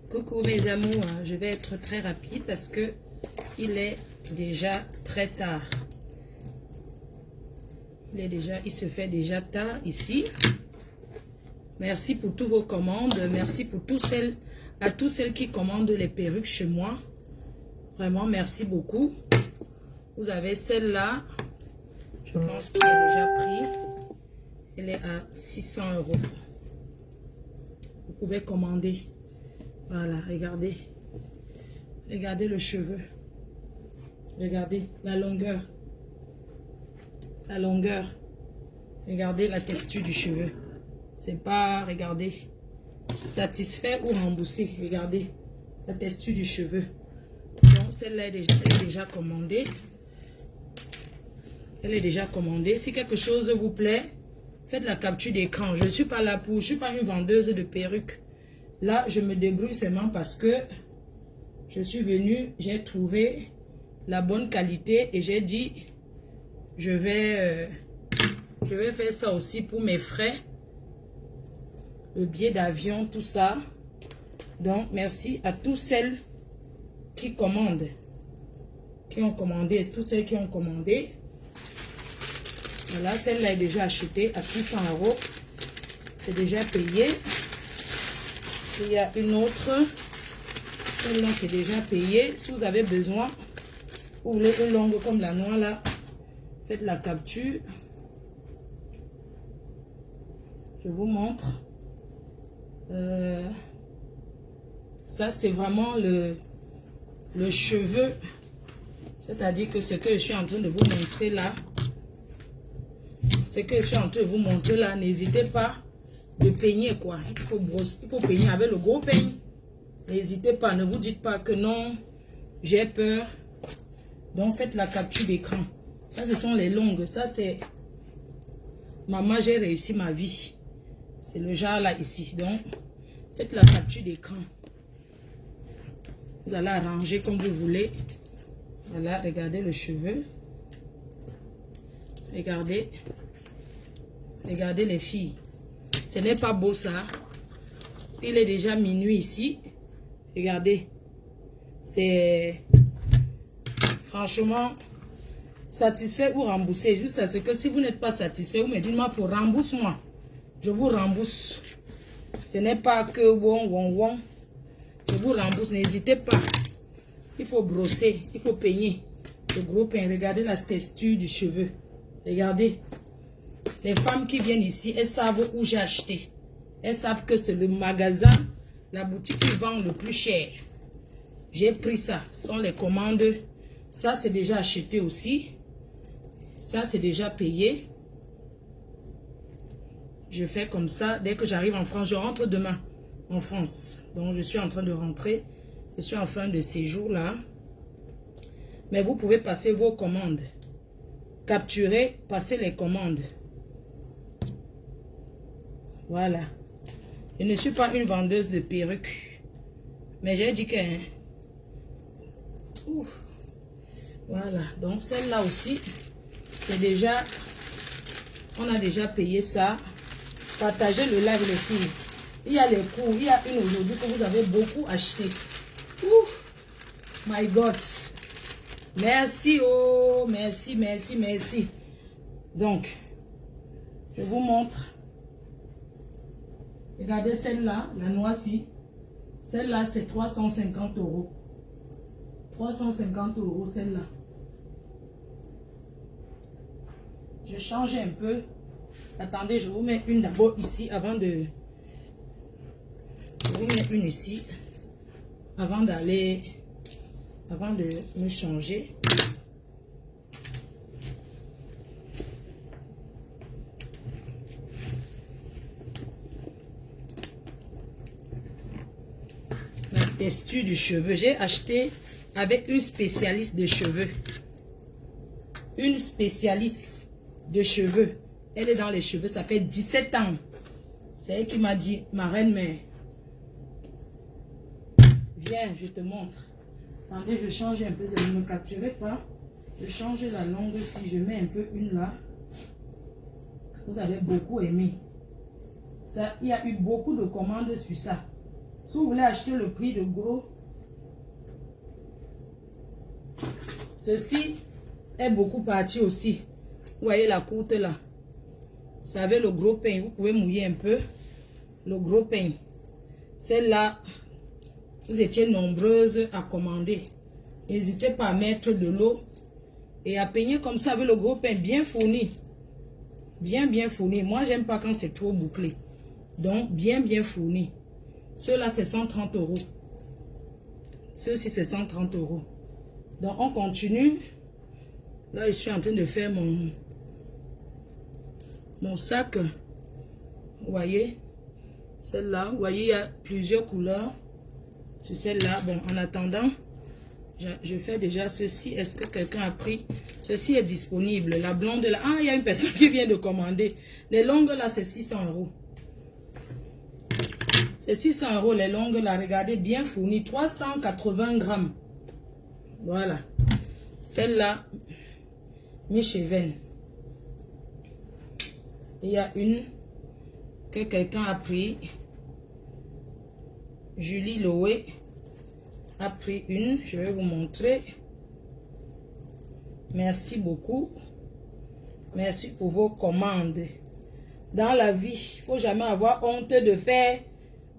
Coucou mes amours, je vais être très rapide parce que il est déjà très tard. Il se fait déjà tard ici. Merci pour tous vos commandes. Merci pour à tous celles qui commandent les perruques chez moi. Vraiment, merci beaucoup. Vous avez celle-là. Je pense qu'elle est déjà prise. Elle est à 600 €. Vous pouvez commander. Voilà, regardez. Regardez le cheveu. Regardez la longueur. La longueur. Regardez la texture du cheveu. C'est pas, regardez, satisfait ou remboursé. Regardez la texture du cheveu. Donc, celle-là est déjà commandée. Elle est déjà commandée. Si quelque chose vous plaît, faites la capture d'écran. Je ne suis pas là je suis pas une vendeuse de perruques. Là, je me débrouille seulement parce que je suis venue, j'ai trouvé la bonne qualité et j'ai dit, je vais faire ça aussi pour mes frais. Le billet d'avion, tout ça. Donc, merci à tous celles qui commandent, qui ont commandé, tous celles qui ont commandé. Voilà, celle-là est déjà achetée à 600 €. C'est déjà payé. Il y a une autre. Celle-là, c'est déjà payé. Si vous avez besoin, vous voulez une longue comme la noix là, faites la capture. Je vous montre. Ça, c'est vraiment le cheveu. C'est-à-dire que ce que je suis en train de vous montrer là, n'hésitez pas de peigner quoi. Il faut peigner avec le gros peigne. N'hésitez pas, ne vous dites pas que non, j'ai peur. Donc faites la capture d'écran. Ça, ce sont les longues. Ça, c'est maman, j'ai réussi ma vie. C'est le genre là ici. Donc, faites la capture d'écran. Vous allez arranger comme vous voulez. Voilà, regardez le cheveu. Regardez. Regardez les filles. Ce n'est pas beau ça. Il est déjà minuit ici. Regardez. C'est franchement satisfait ou remboursé. Juste à ce que si vous n'êtes pas satisfait, vous me dites, il faut rembourse-moi. Je vous rembourse. Ce n'est pas que bon. Je vous rembourse. N'hésitez pas. Il faut brosser. Il faut peigner. Le gros peint. Regardez la texture du cheveu. Regardez. Les femmes qui viennent ici, elles savent où j'ai acheté. Elles savent que c'est le magasin, la boutique qui vend le plus cher. J'ai pris ça. Ce sont les commandes. Ça, c'est déjà acheté aussi. Ça, c'est déjà payé. Je fais comme ça. Dès que j'arrive en France, je rentre demain en France. Donc, je suis en train de rentrer. Je suis en fin de séjour là. Mais vous pouvez passer vos commandes. Capturer, passer les commandes. Voilà. Je ne suis pas une vendeuse de perruques. Mais j'ai dit que... Ouf. Voilà. Donc, celle-là aussi, c'est déjà... On a déjà payé ça. Partagez le live, les filles. Il y a les cours. Il y a une aujourd'hui que vous avez beaucoup acheté. Ouf. My God. Merci. Oh, merci. Donc, je vous montre. Regardez celle-là, la noix-ci. Celle-là, c'est 350 €. 350 € celle-là. Je change un peu. Attendez, je vous mets une d'abord ici avant de... Je vous mets une ici. Avant d'aller... Avant de me changer. La texture du cheveu. J'ai acheté avec une spécialiste de cheveux. Une spécialiste de cheveux. Elle est dans les cheveux. Ça fait 17 ans. C'est elle qui m'a dit, ma reine mère. Viens, je te montre. Attendez, je change un peu. Ça ne me capturez pas. Je change la longue si je mets un peu une là. Vous avez beaucoup aimé. Ça, il y a eu beaucoup de commandes sur ça. Si vous voulez acheter le prix de gros, ceci est beaucoup parti aussi. Vous voyez la courte là. Vous savez le gros pain, vous pouvez mouiller un peu. Le gros pain. Celle-là, vous étiez nombreuses à commander. N'hésitez pas à mettre de l'eau et à peigner comme ça avec le gros pain bien fourni. Bien fourni. Moi, j'aime pas quand c'est trop bouclé. Donc, bien fourni. Ceux-là, c'est 130 €. Ceux-ci, c'est 130 €. Donc, on continue. Là, je suis en train de faire mon sac. Vous voyez? Celle-là, vous voyez, il y a plusieurs couleurs. Sur celle-là, bon, en attendant, je fais déjà ceci. Est-ce que quelqu'un a pris? Ceci est disponible. La blonde, là. Ah, il y a une personne qui vient de commander. Les longues, là, c'est 600 €. C'est 600 € les longues, là. Regardez, bien fournies. 380 grammes. Voilà. Celle-là, Micheven. Il y a une que quelqu'un a pris. Julie Loé a pris une. Je vais vous montrer. Merci beaucoup. Merci pour vos commandes. Dans la vie, il ne faut jamais avoir honte de faire.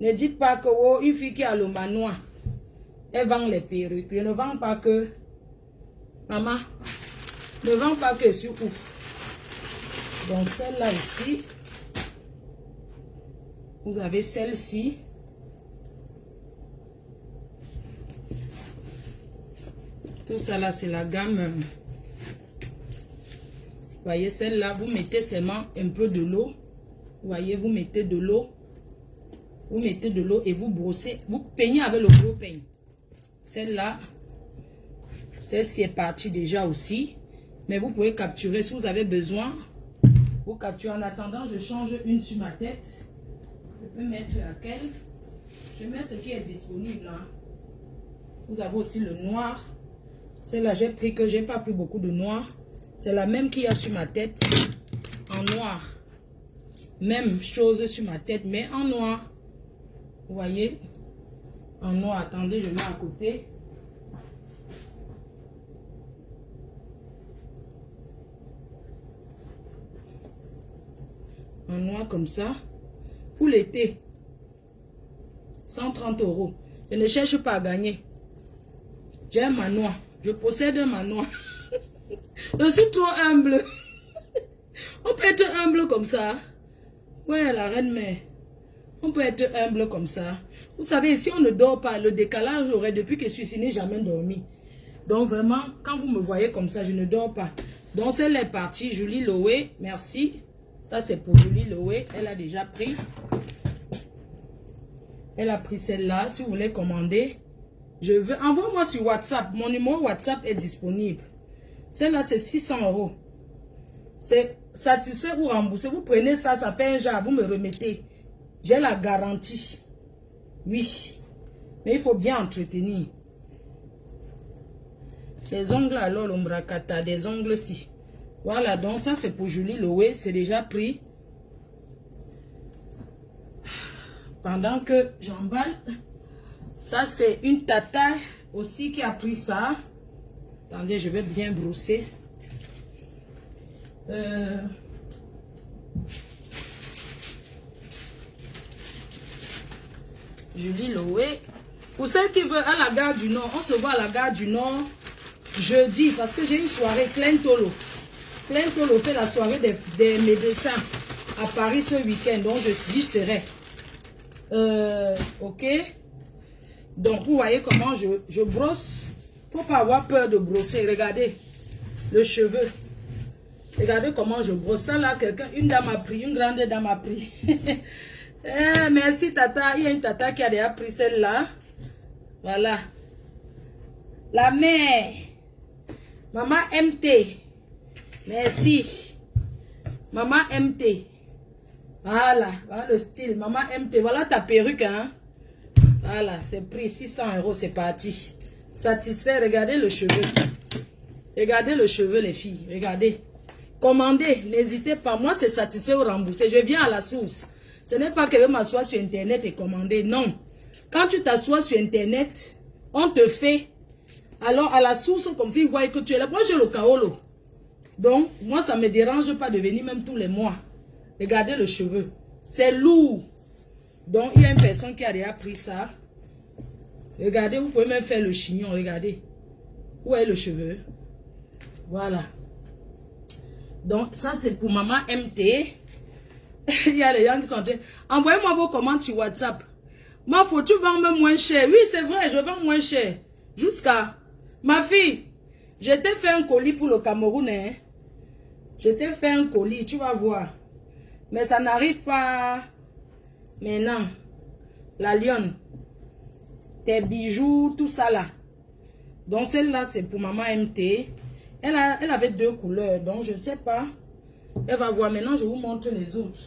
Ne dites pas que oh, une fille qui a le manoir, elle vend les perruques. Je ne vends pas que... Maman, ne vends pas que sur où. Donc celle-là ici. Vous avez celle-ci. Tout ça là, c'est la gamme. Vous voyez, celle-là, vous mettez seulement un peu de l'eau. Vous voyez, vous mettez de l'eau. Vous mettez de l'eau et vous brossez. Vous peignez avec le gros peigne. Celle-là, celle-ci est partie déjà aussi. Mais vous pouvez capturer si vous avez besoin. Vous capturez. En attendant, je change une sur ma tête. Je peux mettre laquelle. Je mets ce qui est disponible. Hein. Vous avez aussi le noir. Celle-là, j'ai pris que j'ai pas pris beaucoup de noir. C'est la même qu'il y a sur ma tête. En noir. Même chose sur ma tête, mais en noir. Vous voyez? En noir. Attendez, je mets à côté. En noir comme ça. Pour l'été. 130 €. Je ne cherche pas à gagner. J'ai un manoir. Je possède un manoir. Je suis trop humble. On peut être humble comme ça. Ouais, la reine mère. On peut être humble comme ça. Vous savez, si on ne dort pas, le décalage aurait depuis que je suis ici, n'ai jamais dormi. Donc vraiment, quand vous me voyez comme ça, je ne dors pas. Donc celle est partie. Julie Loé, merci. Ça c'est pour Julie Loé. Elle a déjà pris. Elle a pris celle-là. Si vous voulez commander, je veux. Envoie-moi sur WhatsApp. Mon numéro WhatsApp est disponible. Celle-là, c'est 600 €. C'est satisfait ou remboursé. Vous prenez ça, ça fait un genre, vous me remettez. J'ai la garantie. Oui. Mais il faut bien entretenir. Les ongles, alors, l'ombracata, des ongles ci. Voilà, donc ça, c'est pour Julie Loé. C'est déjà pris. Pendant que j'emballe, ça, c'est une tata aussi qui a pris ça. Attendez, je vais bien brosser. Julie Loé. Pour celles qui veulent à la gare du Nord, on se voit à la gare du Nord jeudi parce que j'ai une soirée Clintolo. Clintolo fait la soirée des médecins à Paris ce week-end. Donc je serai. Ok. Donc vous voyez comment je brosse. Faut pas avoir peur de brosser. Regardez le cheveu. Regardez comment je brosse. Ça là, une dame a pris, une grande dame a pris. Merci tata. Il y a une tata qui a déjà pris celle-là. Voilà. La mère. Maman MT. Merci. Maman MT. Voilà. Voilà le style. Maman MT. Voilà ta perruque. Hein? Voilà. C'est pris 600 €. C'est parti. Satisfait. Regardez le cheveu. Regardez le cheveu les filles. Regardez. Commandez. N'hésitez pas. Moi c'est satisfait ou remboursé. Je viens à la source. Ce n'est pas que je vais m'asseoir sur internet et commander. Non. Quand tu t'assois sur Internet, on te fait. Alors, à la source, comme s'ils voient que tu es là. Moi, j'ai le kaolo. Donc, moi, ça ne me dérange pas de venir même tous les mois. Regardez le cheveu. C'est lourd. Donc, il y a une personne qui a déjà pris ça. Regardez, vous pouvez même faire le chignon. Regardez. Où est le cheveu? Voilà. Donc, ça, c'est pour maman MT. Il y a les gens qui sont en train. Envoyez-moi vos commandes sur WhatsApp. Ma faut tu vends même moins cher. Oui, c'est vrai, je vends moins cher. Jusqu'à... Ma fille, je t'ai fait un colis pour le Cameroun. Hein? Je t'ai fait un colis, tu vas voir. Mais ça n'arrive pas maintenant. La lionne. Tes bijoux, tout ça là. Donc celle-là, c'est pour maman MT. Elle avait 2 couleurs, donc je ne sais pas. Elle va voir. Maintenant, je vous montre les autres.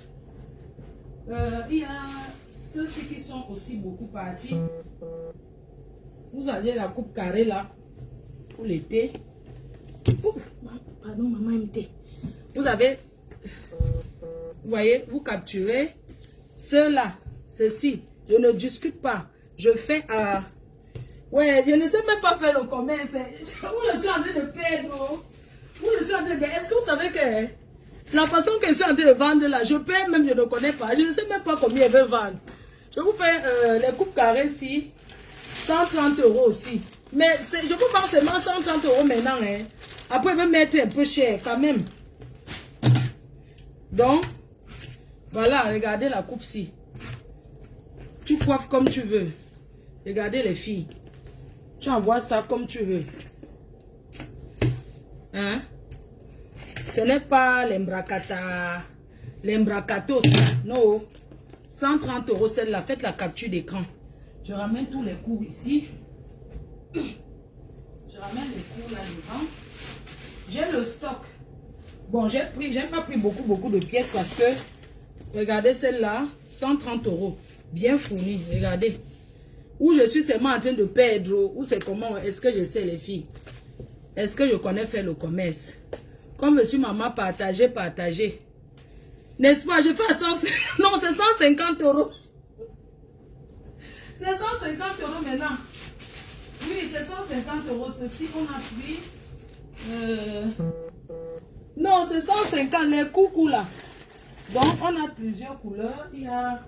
Il y a ceux-ci qui sont aussi beaucoup partis. Vous avez la coupe carrée là. Pour l'été. Pardon, maman MT. Vous avez... Vous voyez, vous capturez. Ceux-là, ceci. Je ne discute pas. Je fais à... Ouais, je ne sais même pas faire le commerce. Où je suis en train de perdre. Où je suis en train de... Est-ce que vous savez que la façon que je suis en train de vendre là, je perds même, je ne connais pas. Je ne sais même pas combien elle veut vendre. Je vous fais les coupes carrées ici. 130 € aussi. Mais je vous vends seulement 130 € maintenant. Hein. Après, elle va mettre un peu cher quand même. Donc, voilà, regardez la coupe-ci. Tu coiffes comme tu veux. Regardez les filles. Tu envoies ça comme tu veux. Hein? Ce n'est pas l'embracata. L'embracatos. Non. 130 € celle-là. Faites la capture d'écran. Je ramène tous les cours ici. Je ramène les cours là-devant. J'ai le stock. Bon, j'ai pas pris beaucoup de pièces parce que, regardez celle-là, 130 €. Bien fournie, regardez. Où je suis seulement en train de perdre, ou c'est comment, est-ce que je sais les filles? Est-ce que je connais faire le commerce? Comme monsieur, maman, partagez. N'est-ce pas? Je fais à 100... Non, c'est 150 €. C'est 150 € maintenant. Oui, c'est 150 €. Ceci, on a pris... Non, c'est 150, les coucous là. Donc, on a plusieurs couleurs. Il y a...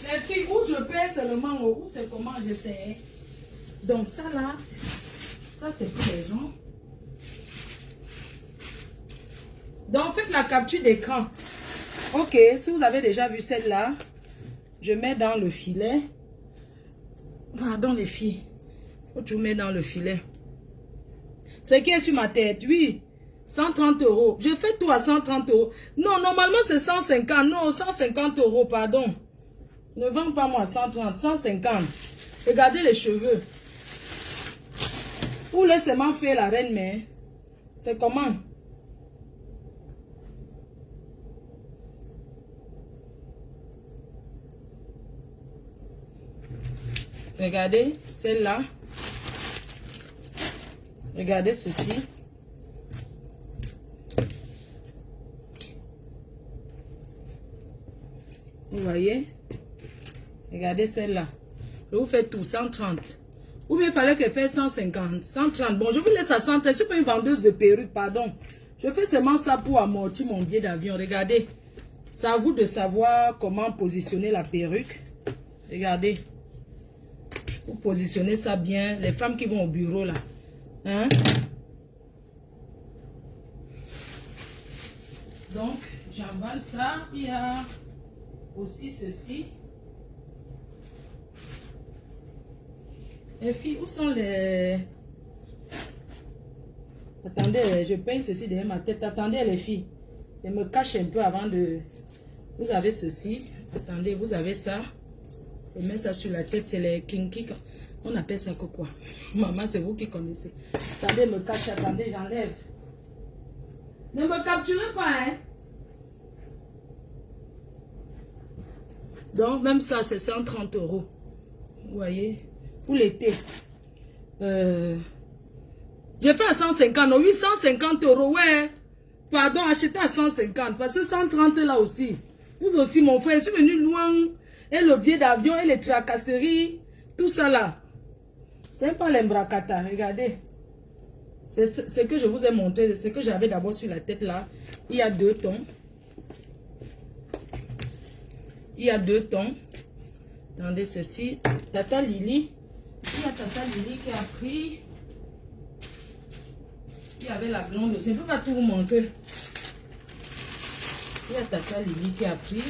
Les filles, où je perds seulement, où c'est comment je sais. Donc, ça là, ça c'est pour les gens. Donc, faites la capture d'écran. Ok, si vous avez déjà vu celle-là, je mets dans le filet. Pardon les filles. Faut tout mettre dans le filet. Ce qui est sur ma tête, oui. 130 €. Je fais tout à 130 €. Non, normalement c'est 150. Non, 150 €, pardon. Ne vends pas moi 130, 150. Regardez les cheveux. Ou laissez-moi faire la reine, mais c'est comment? Regardez celle-là. Regardez ceci. Vous voyez? Regardez celle-là. Je vous fais tout, 130. Ou bien il fallait qu'elle fasse 150, 130. Bon, je vous laisse à 130. Je ne suis pas une vendeuse de perruques, pardon. Je fais seulement ça pour amortir mon billet d'avion. Regardez. C'est à vous de savoir comment positionner la perruque. Regardez. Vous positionnez ça bien. Les femmes qui vont au bureau là. Hein? Donc, j'emballe ça. Il y a aussi ceci. Les filles, où sont les... Attendez, je peins ceci derrière ma tête. Attendez les filles. Je me cache un peu avant de... Vous avez ceci. Attendez, vous avez ça. Je mets ça sur la tête. C'est les kinky. On appelle ça quoi? Maman, c'est vous qui connaissez. Attendez, me cache. Attendez, j'enlève. Ne me capturez pas, hein. Donc, même ça, c'est 130 €. Vous voyez? Pour l'été. J'ai fait à 150. Oui, 150 €. Ouais. Pardon, achetez à 150. Parce que 130 là aussi. Vous aussi, mon frère, je suis venu loin. et le billet d'avion et les tracasseries, tout ça là. C'est pas l'embracata, regardez. C'est ce que je vous ai montré, ce que j'avais d'abord sur la tête là. Il y a 2 tons. Il y a 2 tons. Attendez, ceci, Tata Lily. Il y a Tata Lily qui a pris. Il y avait la blonde aussi. Je ne peux pas tout vous montrer. Il y a Tata Lily qui a pris.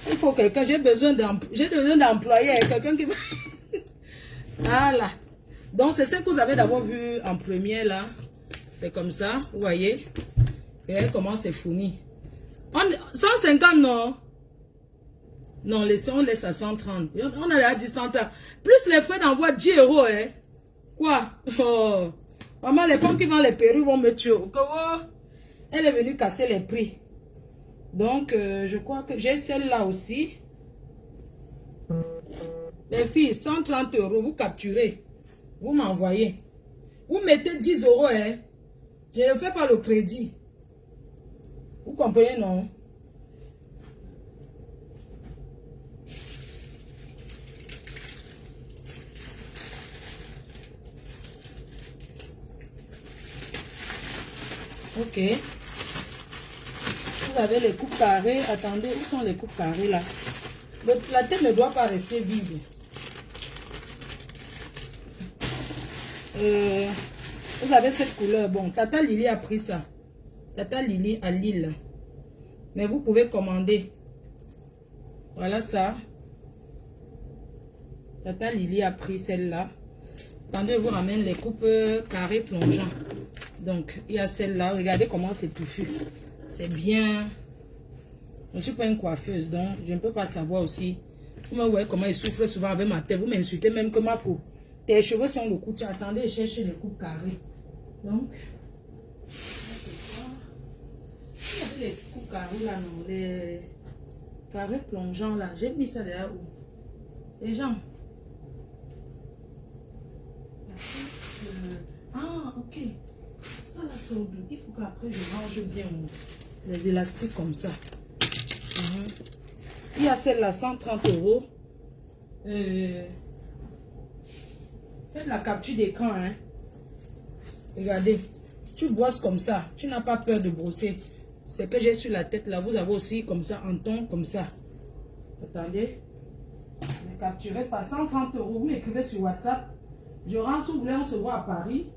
Il faut quelqu'un. J'ai besoin d'employer. Quelqu'un qui va. Voilà. Donc, c'est ce que vous avez d'abord vu en premier là. C'est comme ça. Vous voyez. Et comment c'est fourni. 150 non. Non, on laisse à 130. On a dit 130. Plus les frais d'envoi 10 €. Hein. Quoi? Oh. Maman, les femmes qui vendent les perruques vont me tuer. Oh. Elle est venue casser les prix. Donc, je crois que j'ai celle-là aussi. Les filles, 130 €, vous capturez. Vous m'envoyez. Vous mettez 10 €. Hein. Je ne fais pas le crédit. Vous comprenez, non? Ok. Vous avez les coupes carrées. Attendez, où sont les coupes carrées là? La tête ne doit pas rester vide. Vous avez cette couleur. Bon, Tata Lily a pris ça. Tata Lily à Lille. Mais vous pouvez commander. Voilà ça. Tata Lily a pris celle-là. Attendez, je vous ramène les coupes carrées plongeants. Donc, il y a celle-là. Regardez comment c'est touffu. C'est bien. Je ne suis pas une coiffeuse, donc je ne peux pas savoir aussi. Vous me voyez comment il souffle souvent avec ma tête. Vous m'insultez même que ma peau. Tes cheveux sont le coup. Attendez, je cherche les coupes carrées. Donc, les coupes carrées là, non. Les carrés plongeants là. J'ai mis ça derrière où? Les gens. Ah, ok. Ça là, c'est au bout. Il faut qu'après je range bien les élastiques comme ça. Il y a celle-là, 130 €. Faites la capture d'écran. Hein. Regardez. Tu brosses comme ça. Tu n'as pas peur de brosser. C'est que j'ai sur la tête là. Vous avez aussi comme ça, en ton, comme ça. Attendez. Ne capturez pas. 130 €. Vous m'écrivez sur WhatsApp. Je rentre, si vous voulez, on se voit à Paris.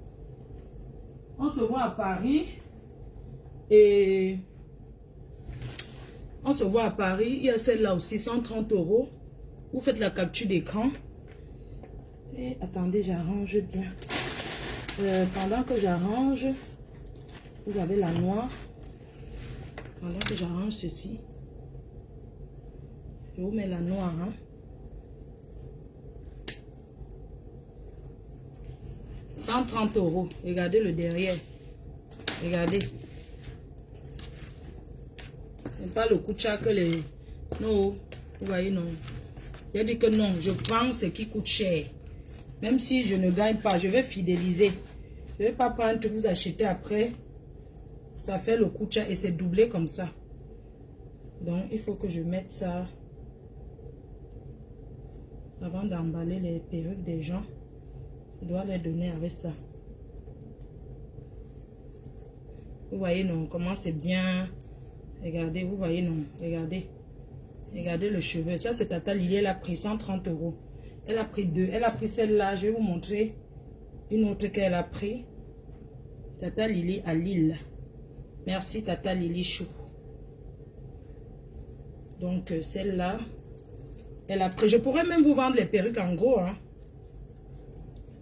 On se voit à Paris. Et on se voit à Paris. Il y a celle-là aussi, 130 €. Vous faites la capture d'écran. Et attendez, j'arrange bien. Pendant que j'arrange, vous avez la noire. Pendant que j'arrange ceci, je vous mets la noire. Hein. « 130 €. Regardez le derrière. Regardez. C'est pas le Koucha que les... Non. Vous voyez, non. J'ai dit que non. Je prends ce qui coûte cher. Même si je ne gagne pas, je vais fidéliser. Je ne vais pas prendre que vous achetez après. Ça fait le Koucha et c'est doublé comme ça. Donc, il faut que je mette ça avant d'emballer les perruques des gens. Je dois les donner avec ça. Vous voyez, non, comment c'est bien. Regardez, vous voyez, non. Regardez. Regardez le cheveu. Ça, c'est Tata Lily. Elle a pris 130 €. Elle a pris 2. Elle a pris celle-là. Je vais vous montrer une autre qu'elle a pris. Tata Lily à Lille. Merci, Tata Lily Chou. Donc, celle-là, elle a pris. Je pourrais même vous vendre les perruques en gros, hein.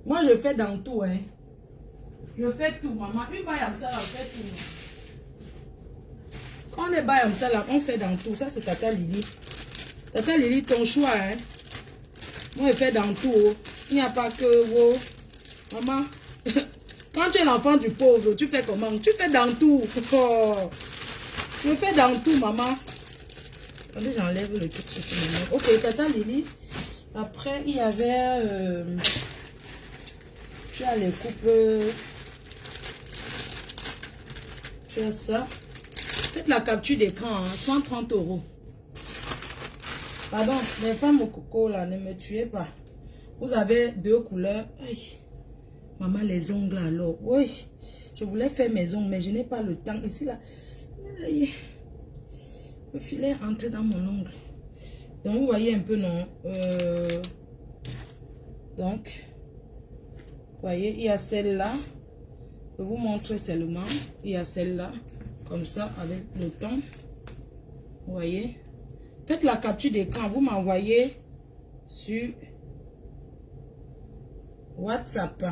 Moi, je fais dans tout, hein. Je fais tout, maman. Une baille comme ça, on fait tout. Quand on est baille comme ça, là, on fait dans tout. Ça, c'est Tata Lily. Tata Lily, ton choix, hein. Moi, je fais dans tout. Oh. Il n'y a pas que... Oh. Maman, quand tu es l'enfant du pauvre, tu fais comment? Tu fais dans tout. Oh. Je fais dans tout, maman. Attendez, j'enlève le truc sur ce moment. Ok, Tata Lily. Après, il y avait... tu as les coupes. Tu as ça. Faites la capture d'écran, hein, 130 €. Pardon, les femmes au coco là, ne me tuez pas. Vous avez deux couleurs. Aïe. Maman, les ongles alors. Oui, je voulais faire mes ongles, mais je n'ai pas le temps. Ici là, aïe. Le filet est entré dans mon ongle. Donc, vous voyez un peu, non? Donc, vous voyez, il y a celle-là. Je vous montre seulement. Il y a celle-là, comme ça, avec le temps. Vous voyez? Faites la capture d'écran. Vous m'envoyez sur WhatsApp.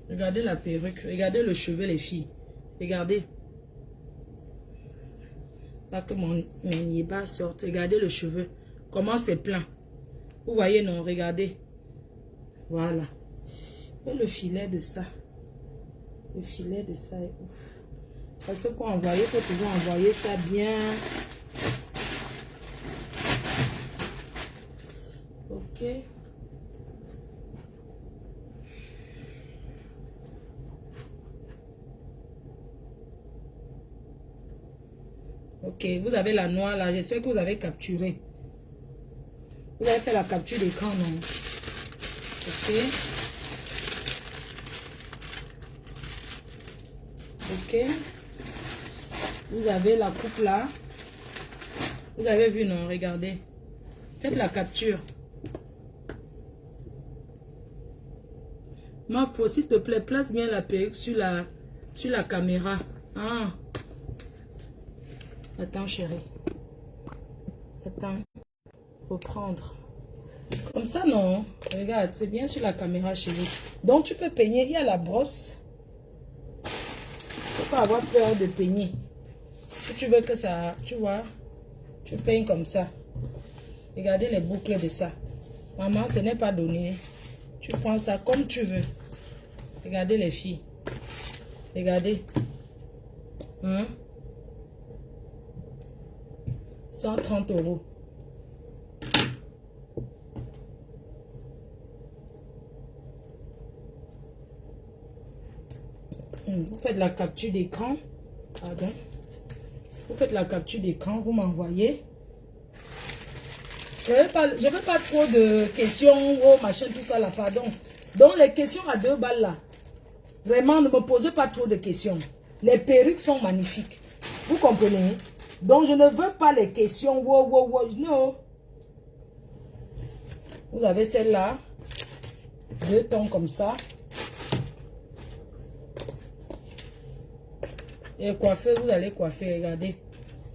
Regardez la perruque. Regardez le cheveu, les filles. Regardez. Pas que mon niébas sorte. Regardez le cheveu. Comment c'est plein. Vous voyez, non? Regardez. Voilà. Et le filet de ça. Le filet de ça est ouf. Parce qu'on envoie, il faut toujours envoyer ça bien. Ok. Ok, vous avez la noix là. J'espère que vous avez capturé. Vous avez fait la capture d'écran, non? Ok. Ok. Vous avez la coupe là. Vous avez vu, non? Regardez. Faites la capture. Ma faux, s'il te plaît, place bien la perruque sur la caméra. Ah. Attends, chérie. Attends. Reprendre. Comme ça, non. Regarde, c'est bien sur la caméra, chérie. Donc, tu peux peigner. Il y a la brosse. Faut pas avoir peur de peigner. Si tu veux que ça, tu vois, tu peignes comme ça. Regardez les boucles de ça. Maman, ce n'est pas donné. Tu prends ça comme tu veux. Regardez les filles. Regardez. Hein? 130 €. Vous faites la capture d'écran. Pardon. Vous faites la capture d'écran. Vous m'envoyez. Je ne veux pas trop de questions. Oh, machin, tout ça là. Pardon. Donc, les questions à 2 balles là. Vraiment, ne me posez pas trop de questions. Les perruques sont magnifiques. Vous comprenez? Donc, je ne veux pas les questions. Wow, wow, wow. Non. Vous avez celle-là. 2 tons comme ça. Et coiffer, vous allez coiffer. Regardez.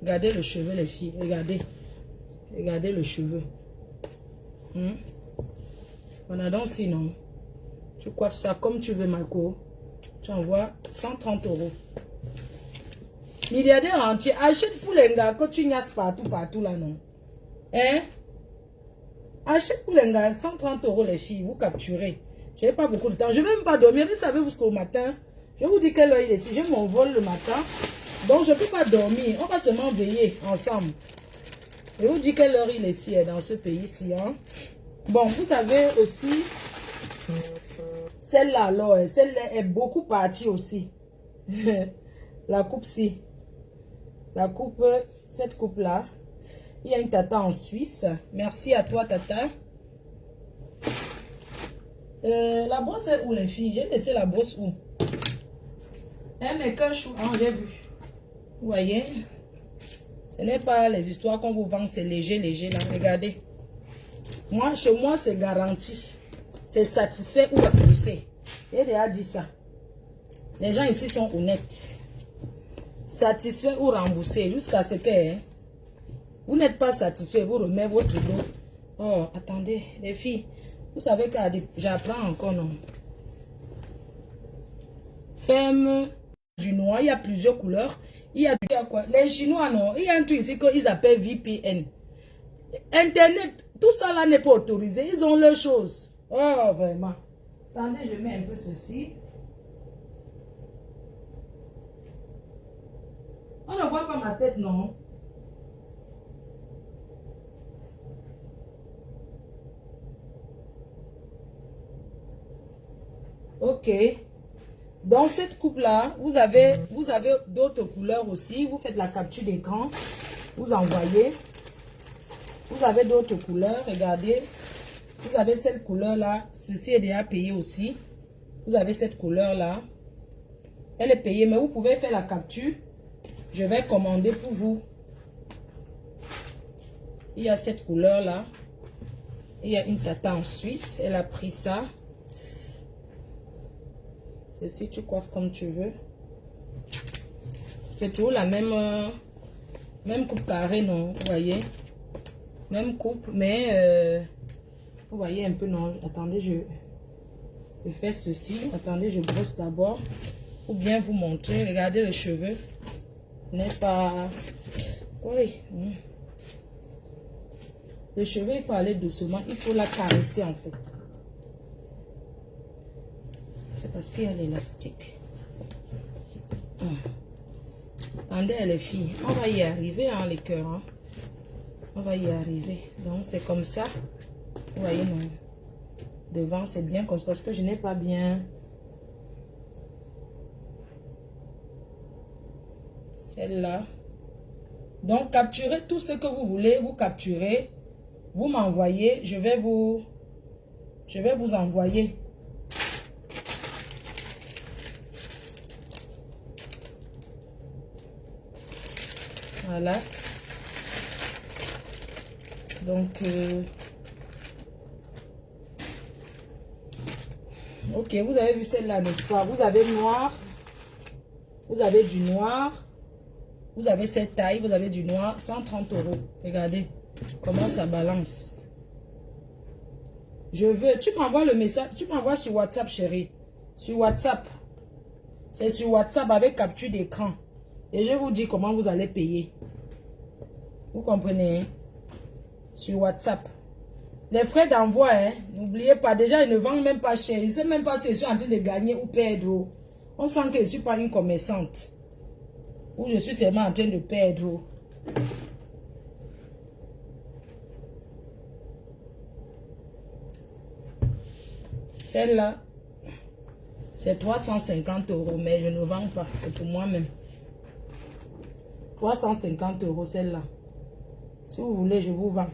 Regardez le cheveu, les filles. Regardez. Regardez le cheveu. On a donc sinon. Tu coiffes ça comme tu veux, Marco. Tu envoies 130 €. Milliardaire entier. Achète pour les gars que tu niasses partout là, non? Hein? Achète pour les gars 130 € les filles. Vous capturez. Je n'ai pas beaucoup de temps. Je ne vais même pas dormir. Vous savez jusqu'au matin. Je vous dis quelle heure il est. Si j'ai mon vol le matin, donc je ne peux pas dormir. On va seulement veiller ensemble. Je vous dis quelle heure il est ici, dans ce pays-ci. Hein? Bon, vous avez aussi celle-là, alors. Celle-là est beaucoup partie aussi. La coupe-ci. La coupe, cette coupe-là. Il y a une tata en Suisse. Merci à toi, tata. La brosse est où, les filles? J'ai laissé la brosse où? Mais que chou. Ah, j'ai vu. Vous voyez? Ce n'est pas les histoires qu'on vous vend, c'est léger, léger là. Regardez. Moi, chez moi, c'est garanti. C'est satisfait ou repoussé. J'ai déjà dit ça. Les gens ici sont honnêtes. Satisfait ou remboursé. Jusqu'à ce que vous n'êtes pas satisfait, vous remettez votre dos. Oh, attendez, les filles. Vous savez que j'apprends encore, non? Ferme du noir, il y a plusieurs couleurs. Il y a quoi? Les Chinois, non? Il y a un truc ici qu'ils appellent VPN. Internet, tout ça là n'est pas autorisé. Ils ont leurs choses. Oh, vraiment. Attendez, je mets un peu ceci. On ne voit pas ma tête, non? Ok. Dans cette coupe-là, vous avez d'autres couleurs aussi. Vous faites la capture d'écran. Vous envoyez. Vous avez d'autres couleurs, regardez. Vous avez cette couleur-là. Ceci est déjà payé aussi. Vous avez cette couleur-là. Elle est payée, mais vous pouvez faire la capture. Je vais commander pour vous. Il y a cette couleur-là. Il y a une tata en Suisse. Elle a pris ça. Ceci, tu coiffes comme tu veux. C'est toujours la même coupe carrée, non? Vous voyez? Même coupe, mais vous voyez un peu, non? Attendez, je fais ceci. Attendez, je brosse d'abord. Pour bien vous montrer. Regardez le cheveu. N'est pas... Oui. Le cheveu, il faut aller doucement. Il faut la caresser, en fait. C'est parce qu'il y a l'élastique. Attendez, les filles. On va y arriver, hein, les cœurs. Hein. On va y arriver. Donc, c'est comme ça. Vous voyez, non? Devant, c'est bien comme ça. Parce que je n'ai pas bien... Celle-là. Donc, capturez tout ce que vous voulez. Vous capturez. Vous m'envoyez. Je vais vous envoyer. Voilà. Donc, ok, vous avez vu celle-là, n'est-ce pas? Vous avez noir. Vous avez du noir. Vous avez cette taille. Vous avez du noir. 130 €. Regardez comment ça balance. Je veux... Tu m'envoies le message. Tu m'envoies sur WhatsApp, chérie. Sur WhatsApp. C'est sur WhatsApp avec capture d'écran. Et je vous dis comment vous allez payer. Vous comprenez? Hein? Sur WhatsApp. Les frais d'envoi, hein? N'oubliez pas. Déjà, ils ne vendent même pas cher. Ils ne savent même pas si je suis en train de gagner ou perdre. On sent que je ne suis pas une commerçante. Ou je suis seulement en train de perdre. Celle-là, c'est 350 €. Mais je ne vends pas. C'est pour moi-même. 350 € celle-là. Si vous voulez, je vous vends.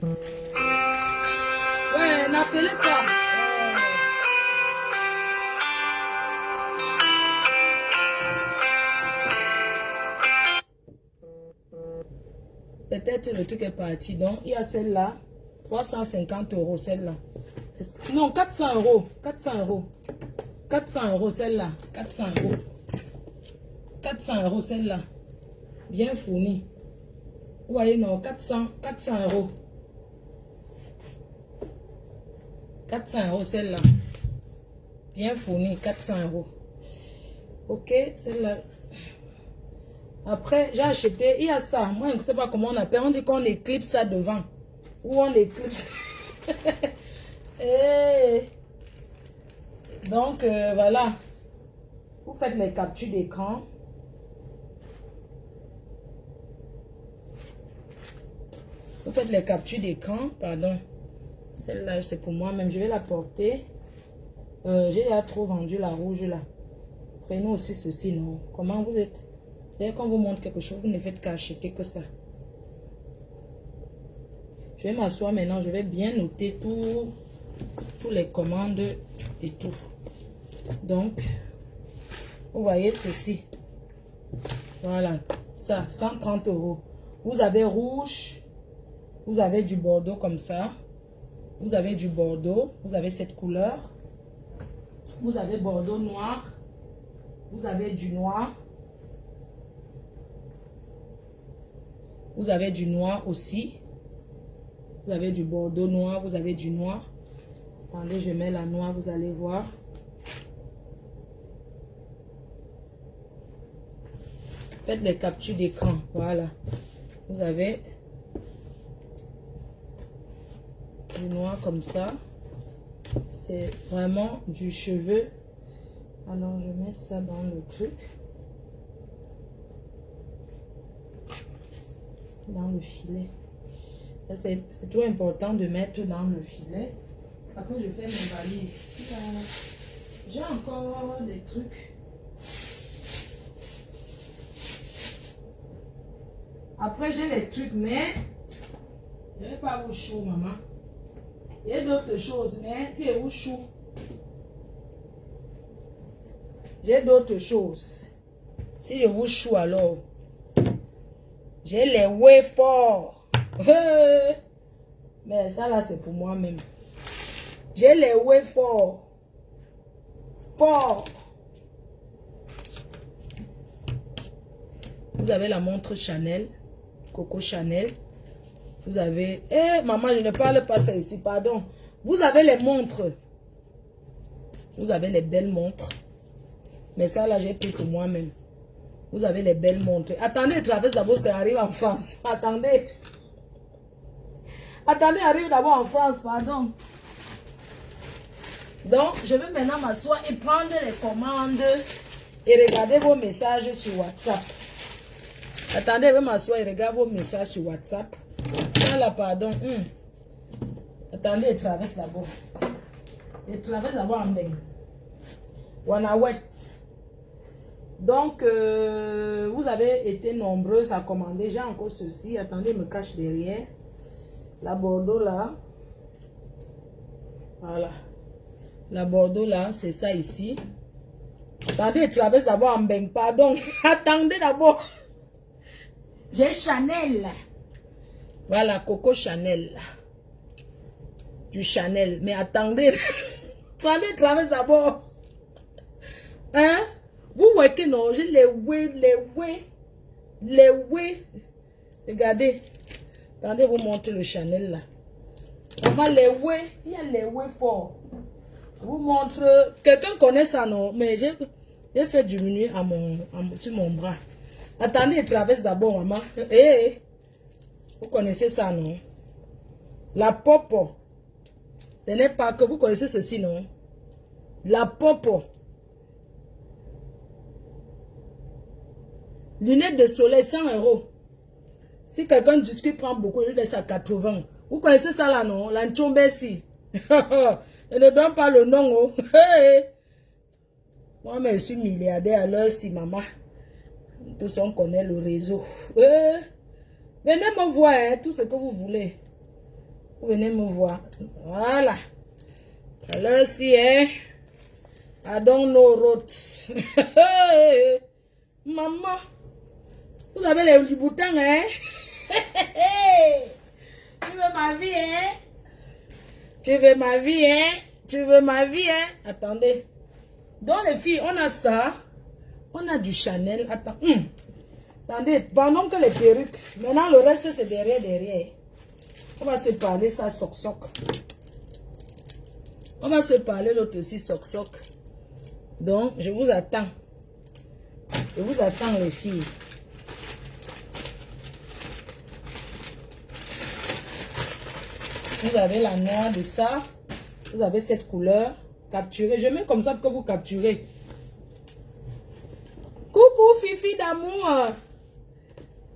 Ouais, n'appelez pas. Peut-être le truc est parti. Donc, il y a celle-là. 350 € celle-là. Non, 400 €. 400 €. 400 € celle-là. 400 €. 400 € celle-là. Bien fournie. Vous voyez, non, 400 €. 400 € celle-là. Bien fournie, 400 €. Ok, celle-là. Après, j'ai acheté, il y a ça. Moi, je ne sais pas comment on appelle. On dit qu'on éclipse ça devant. Ou on l'éclipse. Et... Donc, voilà. Vous faites les captures d'écran. Vous faites les captures d'écran. Pardon. Celle-là, c'est pour moi-même. Je vais la porter. J'ai déjà trop vendu la rouge là. Prenez aussi ceci, non? Comment vous êtes? Dès qu'on vous montre quelque chose, vous ne faites qu'acheter que ça. Je vais m'asseoir maintenant. Je vais bien noter tous les commandes et tout. Donc, vous voyez ceci. Voilà. Ça, 130 €. Vous avez rouge. Vous avez du bordeaux comme ça. Vous avez du bordeaux. Vous avez cette couleur. Vous avez bordeaux noir. Vous avez du noir. Vous avez du noir aussi. Vous avez du bordeaux noir. Vous avez du noir. Attendez, je mets la noire, vous allez voir. Faites les captures d'écran. Voilà. Vous avez du noir comme ça. C'est vraiment du cheveu. Alors, je mets ça dans le truc. Dans le filet. C'est toujours important de mettre dans le filet. Après, je fais mes valises. J'ai encore des trucs. Après, j'ai les trucs, mais je ne vais pas vous chou, maman. Il y a d'autres choses, mais si je vous chou, j'ai d'autres choses. Si je vous chou, alors, j'ai les wafers. Mais ça, là, c'est pour moi-même. J'ai les wafers. Fort. Vous avez la montre Chanel, Coco Chanel. Vous avez... Eh, maman, je ne parle pas ça ici, pardon. Vous avez les montres. Vous avez les belles montres. Mais ça, là, j'ai pris pour moi-même. Vous avez les belles montres. Attendez, traverse d'abord ce qui arrive en France. Attendez. Attendez, arrive d'abord en France, pardon. Donc, je vais maintenant m'asseoir et prendre les commandes et regarder vos messages sur WhatsApp. Attendez, je vais m'asseoir et regarder vos messages sur WhatsApp. Ça là, pardon. Attendez, je traverse d'abord. Je traverse d'abord en bain. Wanawet. Donc, vous avez été nombreux à commander. J'ai encore ceci. Attendez, je me cache derrière. La Bordeaux là. Voilà. La Bordeaux là, c'est ça ici. Attendez, je traverse d'abord en bain. Pardon. Attendez d'abord. J'ai Chanel. Voilà, Coco Chanel. Du Chanel. Mais attendez. Attendez, je traverse d'abord. Hein? Vous voyez que non, j'ai les whey. Regardez. Attendez, vous montrer le Chanel là. Maman, les whey. Il y a les whey forts. Je vous montre. Quelqu'un connaît ça, non? Mais j'ai fait diminuer sur mon bras. Attendez, je traverse d'abord, maman. Hey, vous connaissez ça, non? La popo. Ce n'est pas que vous connaissez ceci, non? La popo. Lunettes de soleil, 100 €. Si quelqu'un discute, prend beaucoup, il laisse à 80. Vous connaissez ça, là, non? La Nchombesi. Je ne donne pas le nom, oh. Moi, je suis milliardaire, alors si maman. Tous on connaît le réseau. Venez me voir, hein, tout ce que vous voulez. Venez me voir. Voilà. Alors si, hein. I don't know route. Maman. Vous avez les boutons, hein. Tu veux ma vie, hein. Tu veux ma vie, hein. Tu veux ma vie, hein. Attendez. Dans les filles, on a ça. On a du Chanel. Attends. Attendez, pendant que les perruques. Maintenant, le reste, c'est derrière. On va se parler ça, soc. On va se parler l'autre aussi, soc. Donc, je vous attends. Je vous attends, les filles. Vous avez la noire de ça. Vous avez cette couleur. Capturez. Je mets comme ça pour que vous capturez. Coucou Fifi d'amour.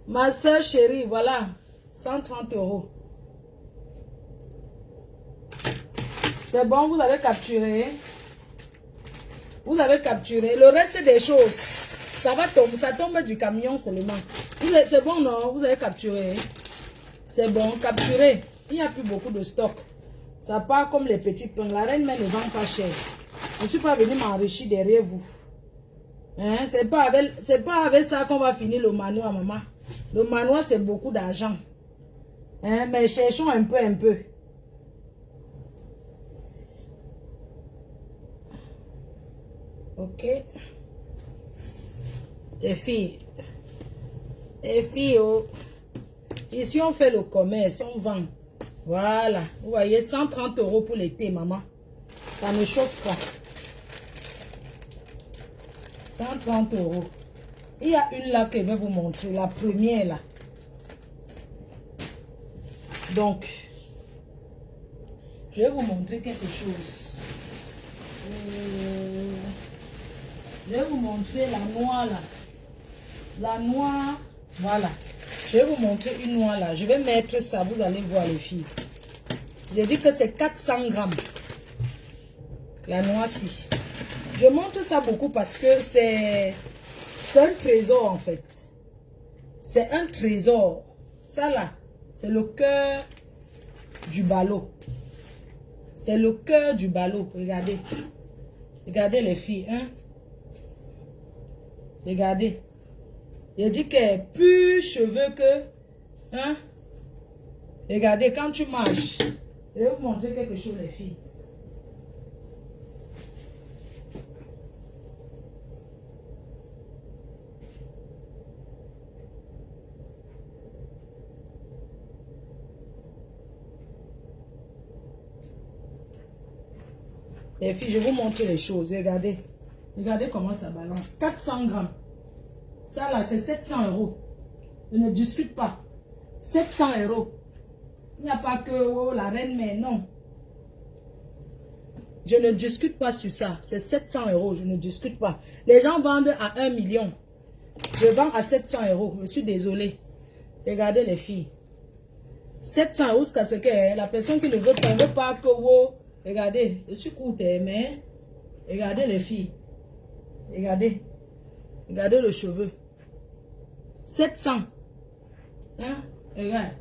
Ma soeur chérie, voilà. 130 €. C'est bon, vous avez capturé. Vous avez capturé. Le reste des choses, ça va tomber. Ça tombe du camion seulement. C'est bon, non? Vous avez capturé. C'est bon, capturé. Il n'y a plus beaucoup de stock. Ça part comme les petits pains. La reine mais ne vend pas cher. Je ne suis pas venue m'enrichir derrière vous. Hein? C'est pas avec ça qu'on va finir le manoir, maman. Le manoir, c'est beaucoup d'argent. Hein? Mais cherchons un peu. Ok. Les filles, oh. Ici, on fait le commerce, on vend. Voilà. Vous voyez, 130 € pour l'été, maman. Ça ne chauffe pas. 130 €. Il y a une là que je vais vous montrer. La première là. Donc, je vais vous montrer quelque chose. Je vais vous montrer la noire là. La noire, voilà. Je vais vous montrer une noire là. Je vais mettre ça, vous allez voir les filles. Je dis que c'est 400 grammes. La noix-ci. Je montre ça beaucoup parce que c'est un trésor en fait. C'est un trésor. Ça là, c'est le cœur du ballot. C'est le cœur du ballot. Regardez. Regardez les filles. Hein? Regardez. Il dit qu'elle a plus cheveux que... Hein? Regardez, quand tu marches. Je vais vous montrer quelque chose, les filles. Les filles, je vais vous montrer les choses. Regardez. Regardez comment ça balance. 400 grammes. Ça là, c'est 700 euros. Je ne discute pas. 700 euros. Il n'y a pas que oh, la reine, mais non. Je ne discute pas sur ça. C'est 700 euros. Je ne discute pas. Les gens vendent à 1 million. Je vends à 700 euros. Je suis désolée. Regardez les filles. 700 euros, c'est ce que la personne qui ne veut pas que vous... Regardez, je suis courte, mais... Regardez les filles. Regardez. Regardez le cheveu. 700. Hein? Regarde.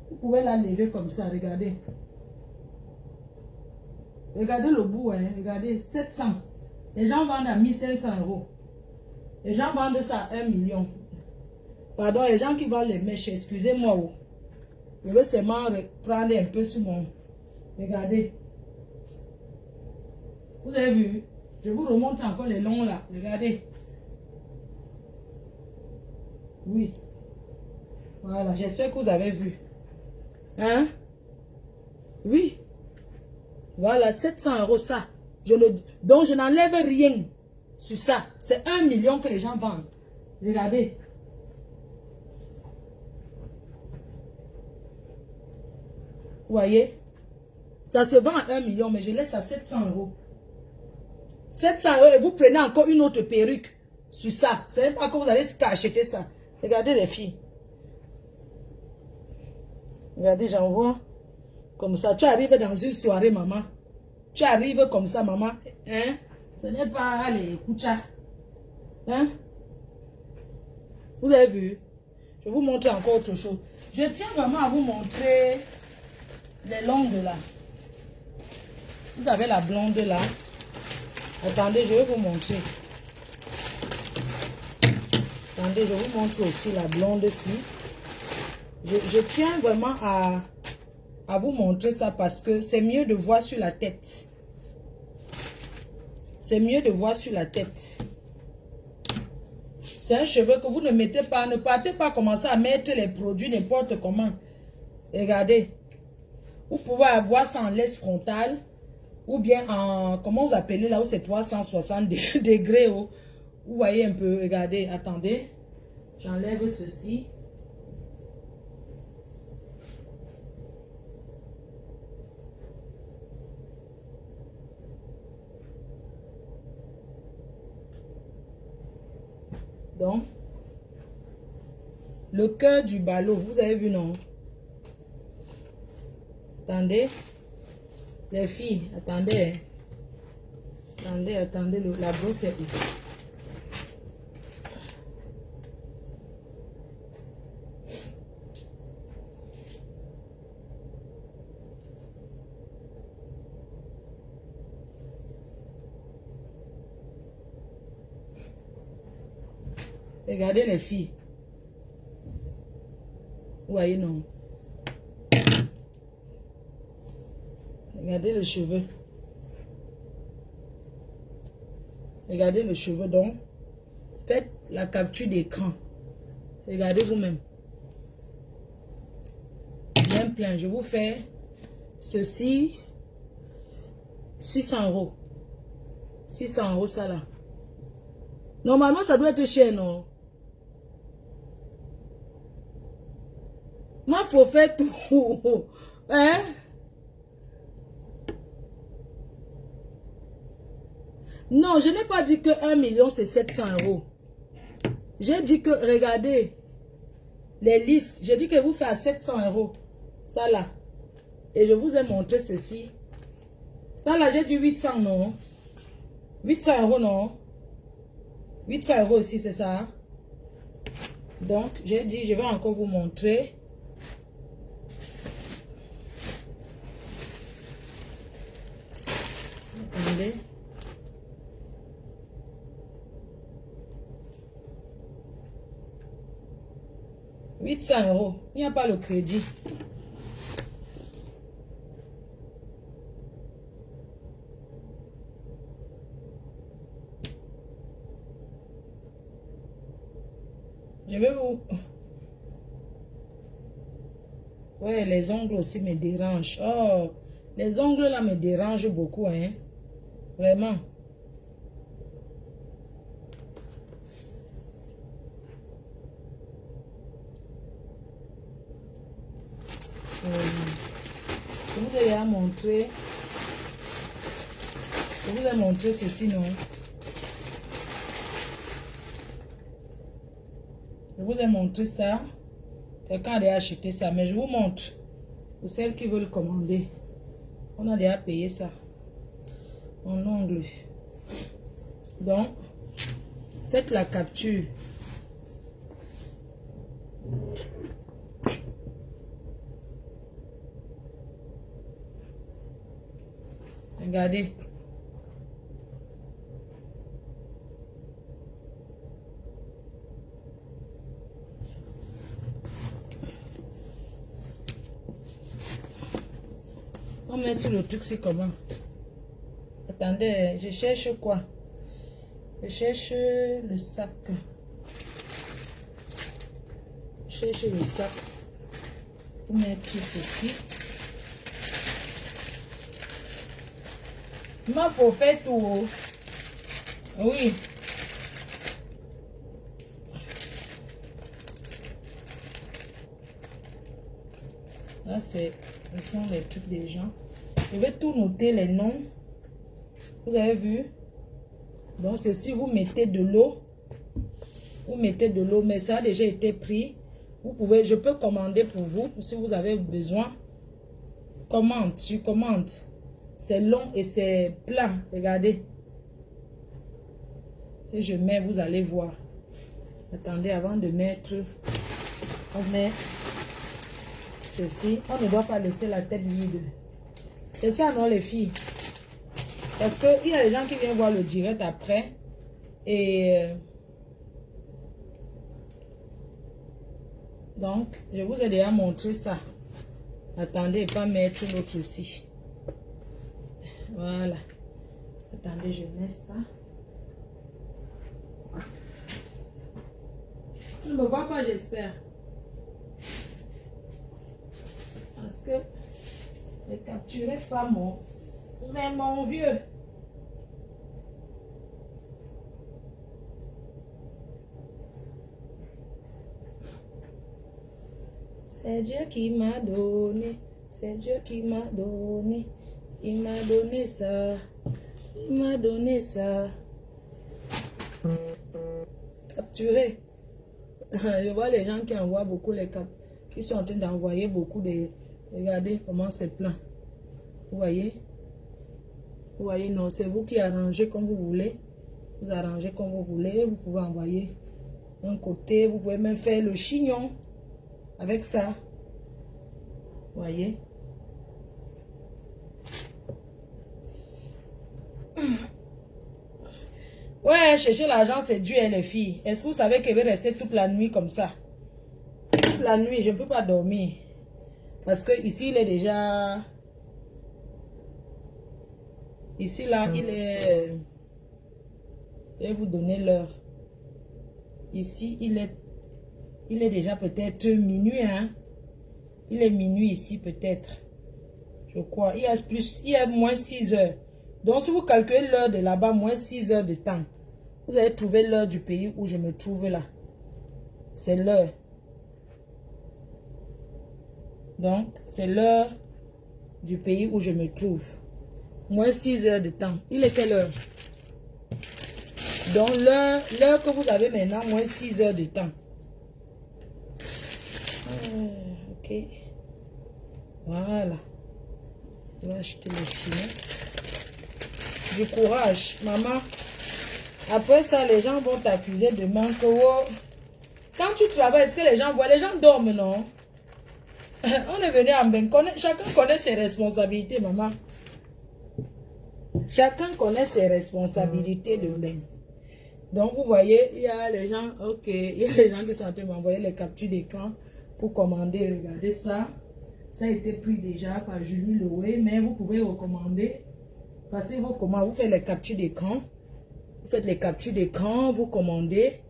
Vous pouvez la lever comme ça, regardez. Regardez le bout, hein. Regardez, 700. Les gens vendent à 1500 euros. Les gens vendent ça à 1 million. Pardon, les gens qui vendent les mèches, excusez-moi. Oh. Je veux seulement prendre un peu sur mon... Regardez. Vous avez vu? Je vous remonte encore les longs là. Regardez. Oui. Voilà, j'espère que vous avez vu. Hein? Oui. Voilà, 700 euros ça. Donc je n'enlève rien sur ça. C'est 1 million que les gens vendent. Regardez. Vous voyez? Ça se vend à 1 million, mais je laisse à 700 euros. 700 euros et vous prenez encore une autre perruque sur ça. C'est même pas que vous allez acheter ça. Regardez les filles. Regardez, j'envoie comme ça. Tu arrives dans une soirée, maman. Tu arrives comme ça, maman. Hein? Ce n'est pas les Koucha. Hein? Vous avez vu? Je vais vous montrer encore autre chose. Je tiens vraiment à vous montrer les longues là. Vous avez la blonde là. Attendez, je vais vous montrer. Attendez, je vous montre aussi la blonde ici. Je tiens vraiment à vous montrer ça parce que c'est mieux de voir sur la tête. C'est mieux de voir sur la tête. C'est un cheveu que vous ne mettez pas. Ne partez pas commencer à mettre les produits n'importe comment. Regardez. Vous pouvez avoir ça en laisse frontale. Ou bien en, comment vous appelez là où c'est 360 degrés. Oh. Vous voyez un peu, regardez, attendez. J'enlève ceci. Donc, le cœur du ballot, vous avez vu, non? Attendez. Les filles, attendez. Attendez, attendez, la brosse est où? Regardez les filles. Vous voyez, non? Regardez le cheveu. Regardez le cheveu, donc. Faites la capture d'écran. Regardez vous-même. Bien plein. Je vous fais ceci. 600 euros. 600 euros, ça là. Normalement, ça doit être cher, non? Moi, il faut faire tout. Hein? Non, je n'ai pas dit que 1 million, c'est 700 euros. J'ai dit que, regardez, les listes, j'ai dit que vous faites à 700 euros. Ça là. Et je vous ai montré ceci. Ça là, j'ai dit 800, non? 800 euros, non? 800 euros aussi, c'est ça? Donc, j'ai dit, je vais encore vous montrer. Attendez. « 800 €. Il n'y a pas le crédit. Je vais vous... Ouais, les ongles aussi me dérangent. Oh, les ongles là me dérangent beaucoup, hein. Vraiment. Je vous ai déjà montré. Je vous ai montré ceci, non? Je vous ai montré ça. Quelqu'un a déjà acheté ça, mais je vous montre. Pour celles qui veulent commander. On a déjà payé ça. En ongle. Donc, faites la capture. Regardez. On met sur le truc, c'est comment? Attendez, je cherche quoi? Je cherche le sac. Je cherche le sac. Pour mettre ceci. Il faut faire tout. Oui. Là, ce sont les trucs des gens. Je vais tout noter les noms. Vous avez vu? Donc, ceci, vous mettez de l'eau. Vous mettez de l'eau, mais ça a déjà été pris. Vous pouvez, je peux commander pour vous, si vous avez besoin. Commande, tu commandes. C'est long et c'est plat. Regardez. Si je mets, vous allez voir. Attendez, avant de mettre, on met ceci. On ne doit pas laisser la tête vide. C'est ça, non, les filles? Parce qu'il y a des gens qui viennent voir le direct après. Et donc, je vous ai déjà montré ça. Attendez, pas mettre l'autre aussi. Voilà. Attendez, je mets ça. Tu ne me vois pas, j'espère. Parce que ne capturez pas mais mon vieux. C'est Dieu qui m'a donné. C'est Dieu qui m'a donné. Il m'a donné ça. Il m'a donné ça. Capturer. Je vois les gens qui envoient beaucoup les cap. Qui sont en train d'envoyer beaucoup de... Regardez comment c'est plein. Vous voyez? Vous voyez, non, c'est vous qui arrangez comme vous voulez. Vous arrangez comme vous voulez. Vous pouvez envoyer un côté. Vous pouvez même faire le chignon avec ça. Vous voyez? Ouais, chercher l'argent, c'est dur, les filles. Est-ce que vous savez que je vais rester toute la nuit comme ça? Toute la nuit, je ne peux pas dormir. Parce que ici, il est déjà... Ici, là, il est... Je vais vous donner l'heure. Ici, il est déjà peut-être minuit, hein. Il est minuit ici, peut-être. Je crois. Il y a moins 6 heures. Donc, si vous calculez l'heure de là-bas, moins 6 heures de temps, vous allez trouver l'heure du pays où je me trouve là. C'est l'heure. Donc, c'est l'heure du pays où je me trouve. Moins 6 heures de temps. Il est quelle heure? Donc, l'heure que vous avez maintenant, moins 6 heures de temps. Ok. Voilà. Je vais acheter le filet. Du courage, maman. Après ça, les gens vont t'accuser demain que Quand tu travailles, est-ce que les gens voient? Les gens dorment, non? On est venu en bain. Chacun connaît ses responsabilités, maman. Chacun connaît ses responsabilités de bain. Donc, vous voyez, il y a les gens, ok, il y a les gens qui sont en train de m'envoyer les captures d'écran pour commander. Regardez ça. Ça a été pris déjà par Julie Loé, mais vous pouvez recommander. Passez vos commandes, vous faites les captures d'écran. Vous faites les captures d'écran, vous commandez.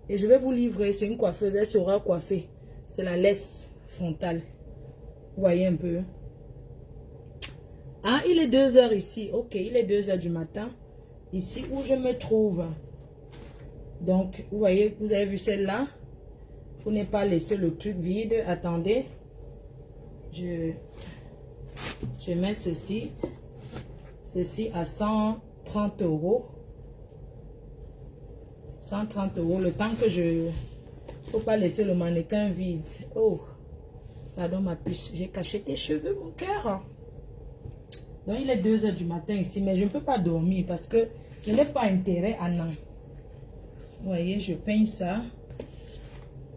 Et je vais vous livrer. C'est une coiffeuse, elle saura coiffer. C'est la laisse frontale. Vous voyez un peu. Ah, il est 2 heures ici. Ok, il est 2 heures du matin. Ici où je me trouve. Donc, vous voyez, vous avez vu celle-là. Vous n'avez pas laissé le truc vide. Attendez. Je mets ceci. Ceci à 130 €. 130 €. Le temps que je... Faut pas laisser le mannequin vide. Oh. Pardon ma puce. J'ai caché tes cheveux, mon cœur. Donc, il est 2 heures du matin ici. Mais je ne peux pas dormir parce que je n'ai pas intérêt à non. Vous voyez, je peigne ça.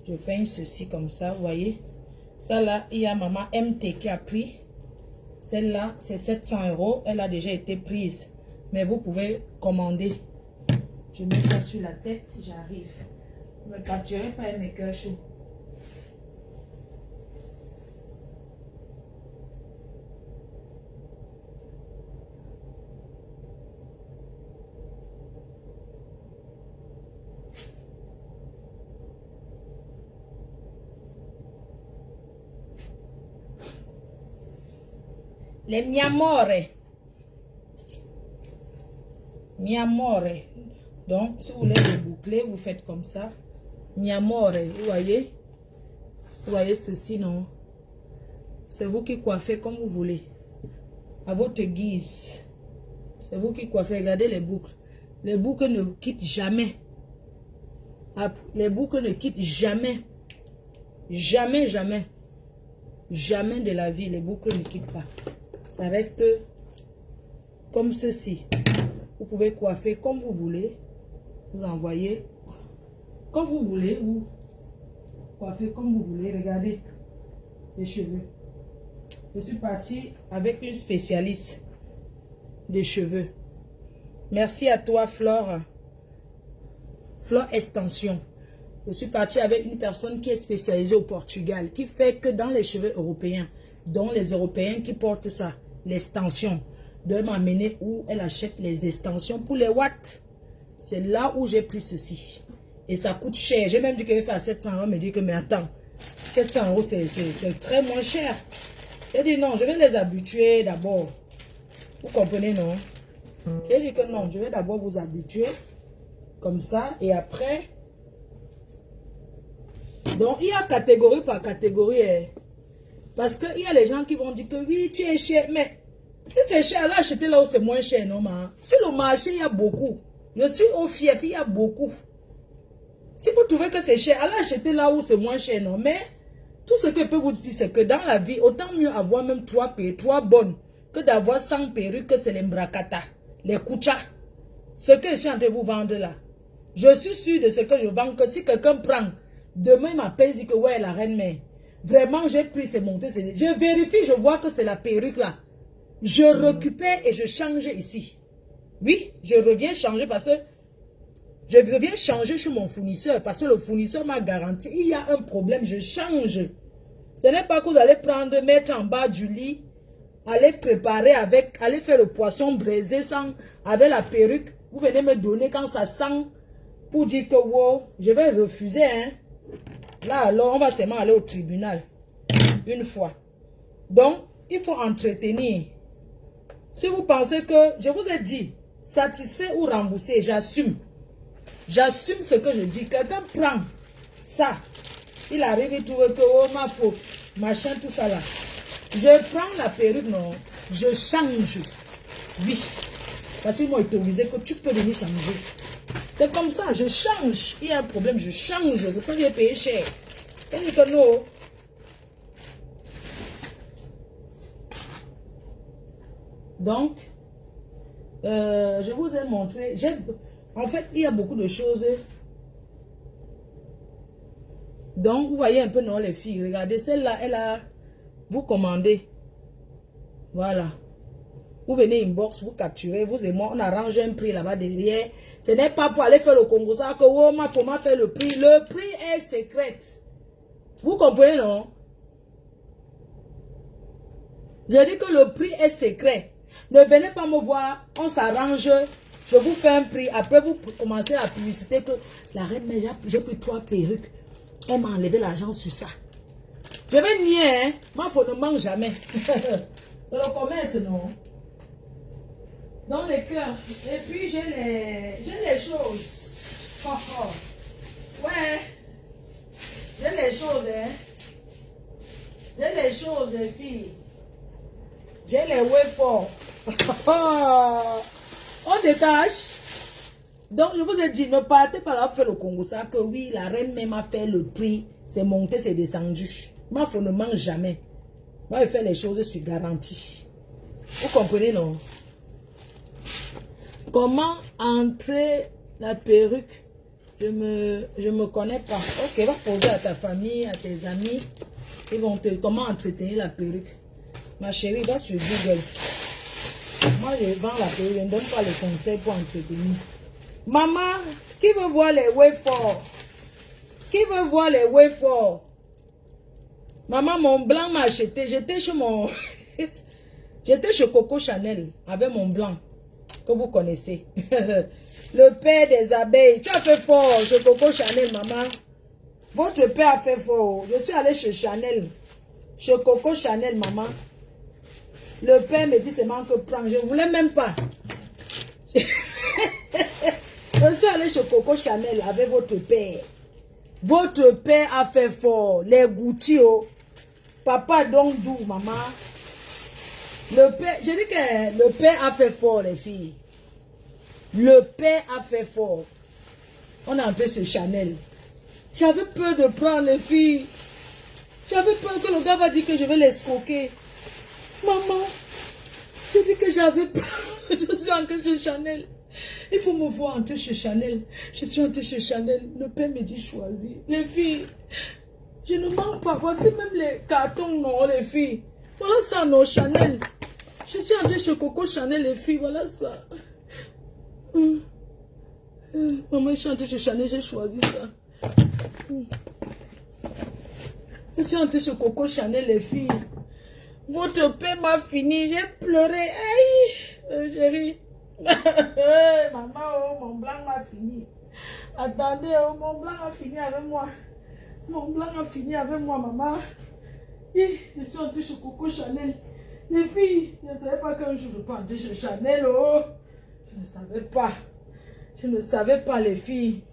Je peigne ceci comme ça, vous voyez. Ça là, il y a maman MT qui a pris. Celle-là, c'est 700 €. Elle a déjà été prise. Mais vous pouvez commander. Je mets ça sur la tête si j'arrive. Ne me capturez pas mes cœurs chauds. Les mi amore. Mi amore. Donc, si vous voulez le boucler, vous faites comme ça. Mi amore. Vous voyez? Vous voyez ceci, non? C'est vous qui coiffez comme vous voulez. À votre guise. C'est vous qui coiffez. Regardez les boucles. Les boucles ne quittent jamais. Les boucles ne quittent jamais. Jamais, jamais. Jamais de la vie, les boucles ne quittent pas. Ça reste comme ceci. Vous pouvez coiffer comme vous voulez. Vous envoyez comme vous voulez ou coiffer comme vous voulez. Regardez les cheveux. Je suis partie avec une spécialiste des cheveux. Merci à toi, Flore. Flore Extension. Je suis partie avec une personne qui est spécialisée au Portugal, qui fait que dans les cheveux européens, dont les Européens qui portent ça, l'extension, de m'amener où elle achète les extensions pour les watts. C'est là où j'ai pris ceci. Et ça coûte cher. J'ai même dit que je vais faire 700 €. Me dit que, mais attends, 700 € c'est très moins cher. J'ai dit non, je vais les habituer d'abord. Vous comprenez, non? J'ai dit que non, je vais d'abord vous habituer. Comme ça. Et après... Donc, il y a catégorie par catégorie. Parce qu'il y a les gens qui vont dire que oui, tu es cher. Mais si c'est cher, alors achetez là où c'est moins cher, non, ma? Sur le marché, il y a beaucoup. Je suis au fief, il y a beaucoup. Si vous trouvez que c'est cher, alors achetez là où c'est moins cher, non? Mais tout ce que je peux vous dire, c'est que dans la vie, autant mieux avoir même 3 bonnes que d'avoir 100 perruques, que c'est les mbrakata, les kucha. Ce que je suis en train de vous vendre là. Je suis sûr de ce que je vends, que si quelqu'un prend, demain il m'appelle et dit que ouais, la reine mère. Vraiment, j'ai pris ces montées. Je vérifie, je vois que c'est la perruque là. Je récupère et je change ici. Oui, je reviens changer parce que je reviens changer chez mon fournisseur parce que le fournisseur m'a garanti. Il y a un problème, je change. Ce n'est pas que vous allez prendre, mettre en bas du lit, aller préparer avec, aller faire le poisson braisé sans, avec la perruque. Vous venez me donner quand ça sent pour dire que wow, je vais refuser, hein. Là, alors, on va seulement aller au tribunal. Une fois. Donc, il faut entretenir. Si vous pensez que, je vous ai dit, satisfait ou remboursé, j'assume. J'assume ce que je dis. Quelqu'un prend ça. Il arrive, il trouve que, oh, ma faute, machin, tout ça là. Je prends la perruque, non. Je change. Oui. Parce qu'ils m'ont autorisé que tu peux venir changer. C'est comme ça, je change. Il y a un problème, je change. C'est pour ça que j'ai payé cher. Elle dit que non. Donc, je vous ai montré. En fait, il y a beaucoup de choses Donc, vous voyez un peu, non, les filles. Regardez, celle-là, elle a... Vous commandez. Voilà. Vous venez inbox, vous capturez, vous et moi, on arrange un prix là-bas derrière. Ce n'est pas pour aller faire le Congo, ça que oh, faut faire le prix. Le prix est secret. Vous comprenez, non? Je dis que le prix est secret. Ne venez pas me voir, on s'arrange. Je vous fais un prix. Après, vous commencez la publicité que la reine, mais j'ai pris 3 perruques. Elle m'a enlevé l'argent sur ça. Je vais nier, hein. Moi, il ne mange jamais. C'est le commerce, non? Dans les cœurs. Et puis, j'ai les choses. Oh, oh. Ouais. J'ai les choses, hein. J'ai les choses, les filles. J'ai les wafers. On détache. Donc, je vous ai dit, ne partez pas là faire le Congo. Ça que oui, la reine même a fait le prix. C'est monté, c'est descendu. Moi, il ne mange jamais. Moi, je fais les choses sur garantie. Vous comprenez, non? Comment entrer la perruque? Je me connais pas. Ok, va poser à ta famille, à tes amis. Ils vont te... Comment entretenir la perruque? Ma chérie, va sur Google. Moi, je vends la perruque. Je ne donne pas les conseils pour entretenir. Maman, qui veut voir les wafers? Qui veut voir les wafers? Maman, mon blanc m'a acheté. J'étais chez mon... J'étais chez Coco Chanel avec mon blanc que vous connaissez. Le père des abeilles. Tu as fait fort chez Coco Chanel, maman. Votre père a fait fort. Je suis allée chez Chanel. Chez Coco Chanel, maman. Le père me dit seulement que prends. Je ne voulais même pas. Je suis allée chez Coco Chanel avec votre père. Votre père a fait fort. Les Gucci, oh. Papa donc d'où, maman? Le père, je dis que le père a fait fort, les filles. Le père a fait fort. On est entré chez Chanel. J'avais peur de prendre les filles. J'avais peur que le gars va dire que je vais l'escroquer. Maman, je dis que j'avais peur. Je suis entrée chez Chanel. Il faut me voir entrer chez Chanel. Je suis entrée chez Chanel. Le père me dit choisis. Les filles, je ne manque pas. Voici même les cartons, non, les filles. Voilà ça, non, Chanel. Je suis entrée chez Coco Chanel, les filles. Voilà ça. Maman, je suis entrée chez Chanel, j'ai choisi ça. Je suis entrée chez Coco Chanel, les filles. Votre père m'a fini. J'ai pleuré. Aïe, chérie. Maman, oh, mon blanc m'a fini. Attendez, oh, mon blanc a fini avec moi. Mon blanc a fini avec moi, maman. Je suis entrée chez Coco Chanel. Les filles, je ne savais pas qu'un jour je peux entrer chez Chanel. Oh. Je ne savais pas. Je ne savais pas, les filles.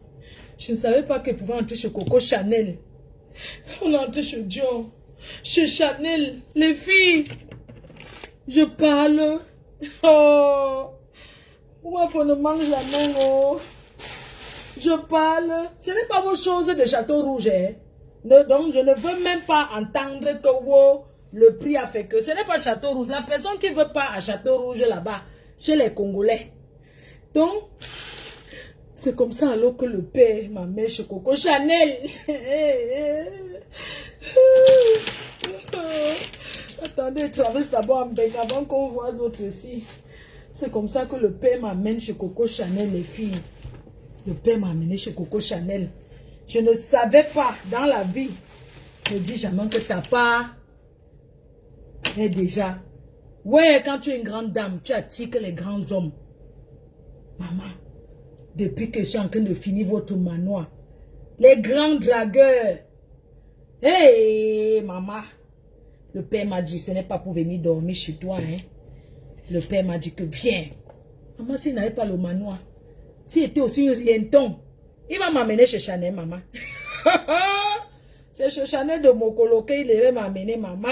Je ne savais pas qu'elles pouvaient entrer chez Coco Chanel. On est entré chez Dior. Chez Chanel. Les filles. Je parle. Oh. Moi, il faut ne mange jamais. Oh. Je parle. Ce n'est pas vos choses de Château Rouge. Hein? Donc, je ne veux même pas entendre que oh, le prix a fait que. Ce n'est pas Château Rouge. La personne qui ne veut pas à Château Rouge là-bas, chez les Congolais. Donc, c'est comme ça alors que le père m'a mis chez Coco Chanel. Attendez, traverse d'abord en baigne avant qu'on voit d'autres ici. C'est comme ça que le père m'amène chez Coco Chanel, les filles. Le père m'a amené chez Coco Chanel. Je ne savais pas dans la vie. Je dis jamais que ta part est déjà. Ouais, quand tu es une grande dame, tu attires que les grands hommes. Maman, depuis que je suis en train de finir votre manoir, les grands dragueurs. Hey, maman. Le père m'a dit, ce n'est pas pour venir dormir chez toi. Hein. Le père m'a dit que viens. Maman, s'il n'avait pas le manoir, s'il était aussi un rienton, il va m'amener chez Chanel, maman. C'est chez Chanel de Mokolo qu'il devait m'amener, maman.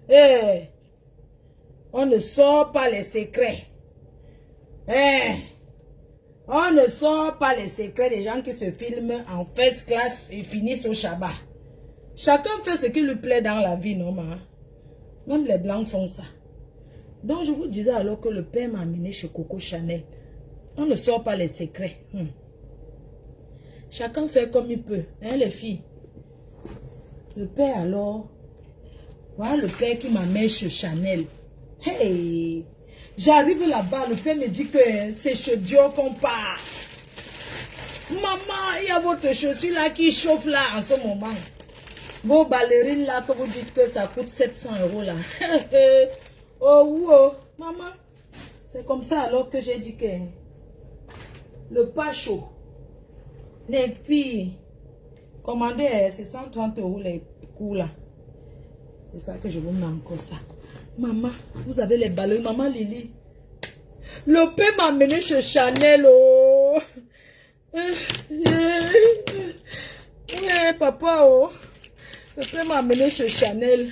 Hey. On ne sort pas les secrets. Hey. On ne sort pas les secrets des gens qui se filment en first class et finissent au Shabbat. Chacun fait ce qui lui plaît dans la vie, non, maman? Même les blancs font ça. Donc, je vous disais alors que le père m'a amené chez Coco Chanel. On ne sort pas les secrets. Chacun fait comme il peut, hein, les filles. Le père alors, voilà le père qui m'amène chez Chanel. Hey, j'arrive là-bas, le père me dit que c'est chez Dior qu'on part. Maman, il y a votre chaussure là qui chauffe là en ce moment. Vos ballerines là que vous dites que ça coûte 700 € là. Oh, oh, maman. C'est comme ça alors que j'ai dit que le pas chaud. Et puis, commander, c'est 130 € les coûts là. C'est ça que je vous mets encore ça. Maman, vous avez les ballerines. Maman Lily. Le père m'a amené chez Chanel. Oh. Papa, oh. Le père m'a amené chez Chanel.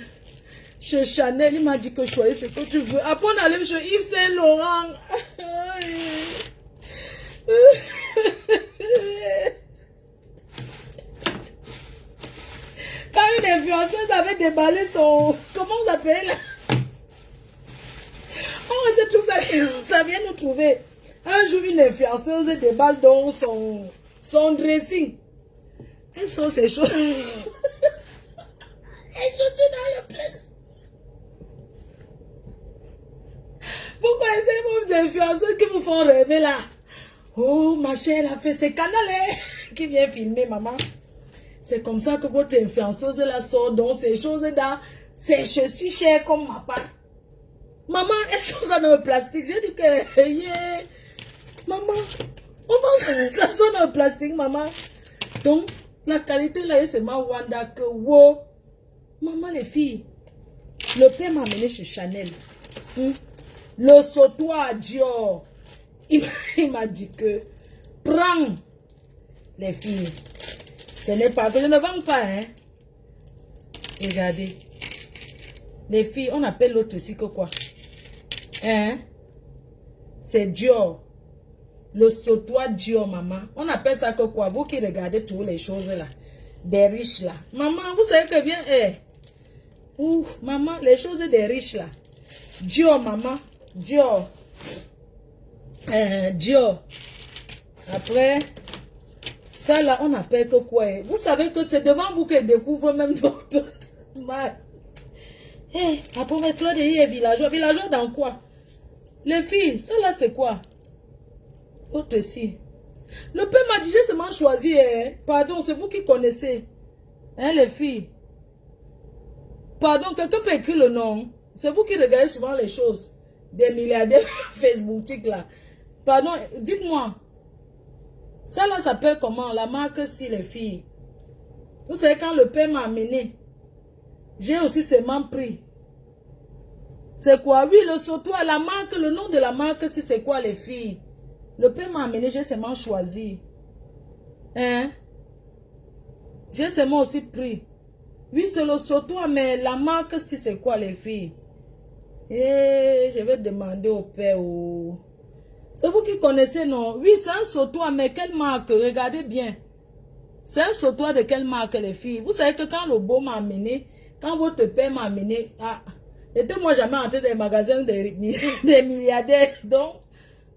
Chez Chanel, il m'a dit que choisis ce que tu veux. Après, on allait chez Yves Saint Laurent. Quand une influenceuse avait déballé son... Comment vous appelez là? Oh, c'est tout ça. Ça vient nous trouver. Un jour, une influenceuse déballe dans son dressing. Elle sort ses choses. Elle chaussures dans le place. Vous connaissez vos influenceurs qui vous font rêver là? Oh, ma chère, elle a fait ses canals qui vient filmer, maman. C'est comme ça que votre influenceuse là sort dans ces choses dans ses chaussures chères comme ma part. Maman, elles sont ça dans le plastique. J'ai dit que, yeah. Maman, on pense que ça sort dans le plastique, maman. Donc, la qualité là, c'est ma Wanda que, wow. Maman, les filles, le père m'a amené chez Chanel. Le sautoir Dior. Il m'a dit que, prends les filles. Ce n'est pas que je ne vends pas, hein. Regardez. Les filles, on appelle l'autre aussi que quoi? Hein? C'est Dior. Le sautoir Dior, maman. On appelle ça que quoi? Vous qui regardez toutes les choses là. Des riches là. Maman, vous savez que bien, ouh, maman, les choses des riches là. Dior, maman. Dior. Dior. Après, ça là, on appelle que quoi? Vous savez que c'est devant vous que découvre même votre mal. Après, mes Claude est villageois. Villageois dans quoi? Les filles, ça là, c'est quoi? Autre ici. Le père m'a dit, j'ai seulement choisi. Pardon, c'est vous qui connaissez. Hein, les filles? Pardon, quelqu'un peut écrire le nom. C'est vous qui regardez souvent les choses. Des milliardaires Facebookiques là. Pardon, dites-moi. Ça là s'appelle comment? La marque si les filles. Vous savez quand le père m'a amené. J'ai aussi seulement pris. C'est quoi? Oui, le sautoir, la marque, le nom de la marque si c'est quoi les filles? Le père m'a amené, j'ai seulement choisi. Hein? J'ai seulement aussi pris. Oui, c'est le sautoir, mais la marque si c'est quoi les filles? Et je vais demander au père. Oh. C'est vous qui connaissez, non? Oui, c'est un sautoir, mais quelle marque? Regardez bien. C'est un sautoir de quelle marque, les filles? Vous savez que quand le beau m'a amené, quand votre père m'a amené, n'étais-moi jamais entré dans les magasins des milliardaires. Donc,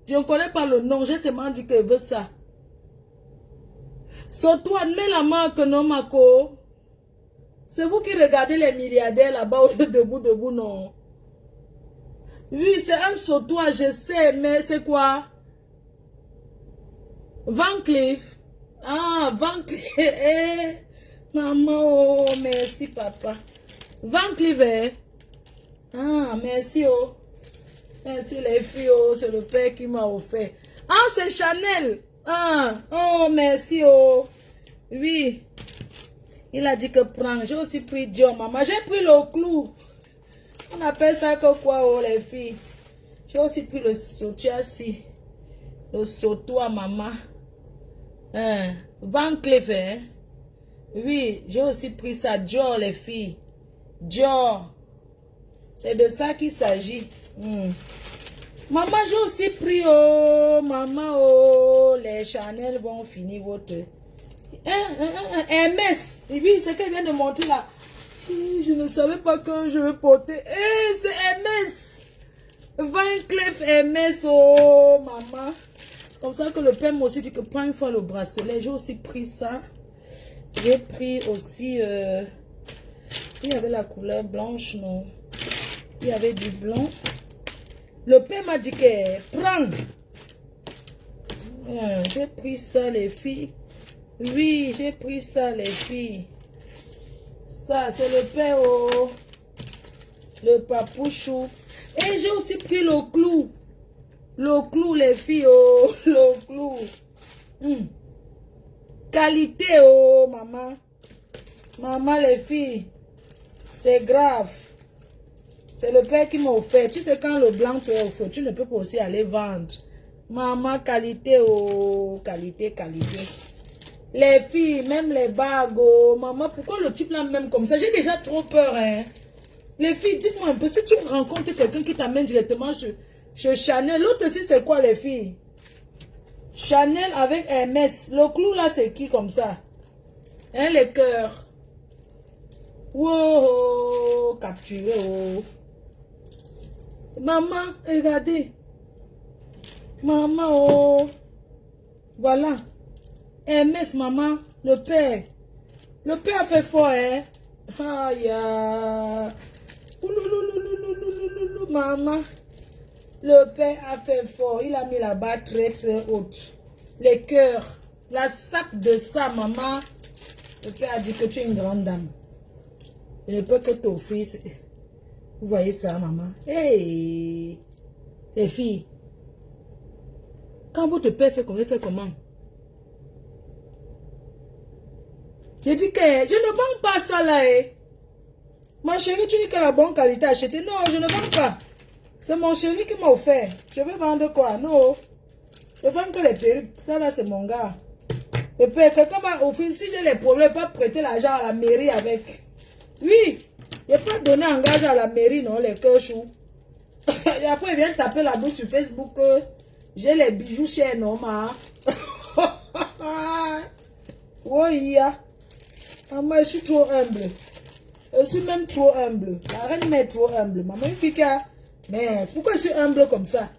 je ne connais pas le nom. J'ai seulement dit que je veux ça. Sautoir, mais la marque, non, Mako? C'est vous qui regardez les milliardaires là-bas, au lieu debout, non? Oui, c'est un sautoir, je sais, mais c'est quoi? Van Cleef. Ah, Van Cleef. Maman, oh, merci, papa. Van Cleef, Ah, merci, oh. Merci, les filles, oh, c'est le père qui m'a offert. Ah, c'est Chanel. Ah, oh, merci, oh. Oui. Il a dit que prends. J'ai aussi pris Dior, maman. J'ai pris le clou. On appelle ça que quoi, oh, les filles. J'ai aussi pris le sautoir, si. Le sautoir, maman. Van Cleef, hein. Oui, j'ai aussi pris ça. Dior, les filles. Dior. C'est de ça qu'il s'agit. Maman, j'ai aussi pris, oh, maman, oh, les Chanel vont finir votre... Hermès. Oui, c'est qu'elle vient de montrer là. Je ne savais pas que je vais porter. C'est Hermès. Van Cleef Hermès, oh, maman. Comme ça que le père m'a aussi dit que prends une fois le bracelet. J'ai aussi pris ça. J'ai pris aussi... il y avait la couleur blanche, non? Il y avait du blanc. Le père m'a dit que prends. J'ai pris ça, les filles. Oui, j'ai pris ça, les filles. Ça, c'est le père, oh. Le papouchou. Et j'ai aussi pris le clou. Le clou, les filles, oh. Le clou. Qualité, oh, maman. Maman, les filles. C'est grave. C'est le père qui m'a offert. Tu sais, quand le blanc te offert, tu ne peux pas aussi aller vendre. Maman, qualité, oh. Qualité, qualité. Les filles, même les bagues, oh. Maman, pourquoi le type là même comme ça? J'ai déjà trop peur, hein. Les filles, dites-moi un peu, si tu rencontres quelqu'un qui t'amène directement chez Chanel, l'autre aussi, c'est quoi, les filles? Chanel avec Hermès. Le clou là, c'est qui comme ça? Hein, les cœurs. Wow, capturé, oh. Maman, regardez. Maman, oh. Voilà. Hermès, maman, le père. Le père a fait fort, hein. Aïe, maman. Le père a fait fort. Il a mis la barre très, très haute. Les cœurs. La sac de ça, maman. Le père a dit que tu es une grande dame. Il ne peut que t'offrir. Vous voyez ça, maman? Hey! Les filles. Quand votre père fait comment? Je dis que je ne vends pas ça là. Eh. Ma chérie, tu dis que la bonne qualité achetée. Non, je ne vends pas. C'est mon chéri qui m'a offert. Je vais vendre quoi? Non. Je vends que les perruques. Ça là, c'est mon gars. Et puis, quelqu'un m'a offert. Si j'ai les problèmes, pas prêter l'argent à la mairie avec. Oui. Je n'ai pas donné un gage à la mairie, non, les cœurs choux. Et après, il vient taper la bouche sur Facebook. J'ai les bijoux chers, non, ma. Oui, maman, je suis trop humble. Je suis même trop humble. La reine m'est trop humble. Maman, une fille qui a... Mais pourquoi je suis humble comme ça?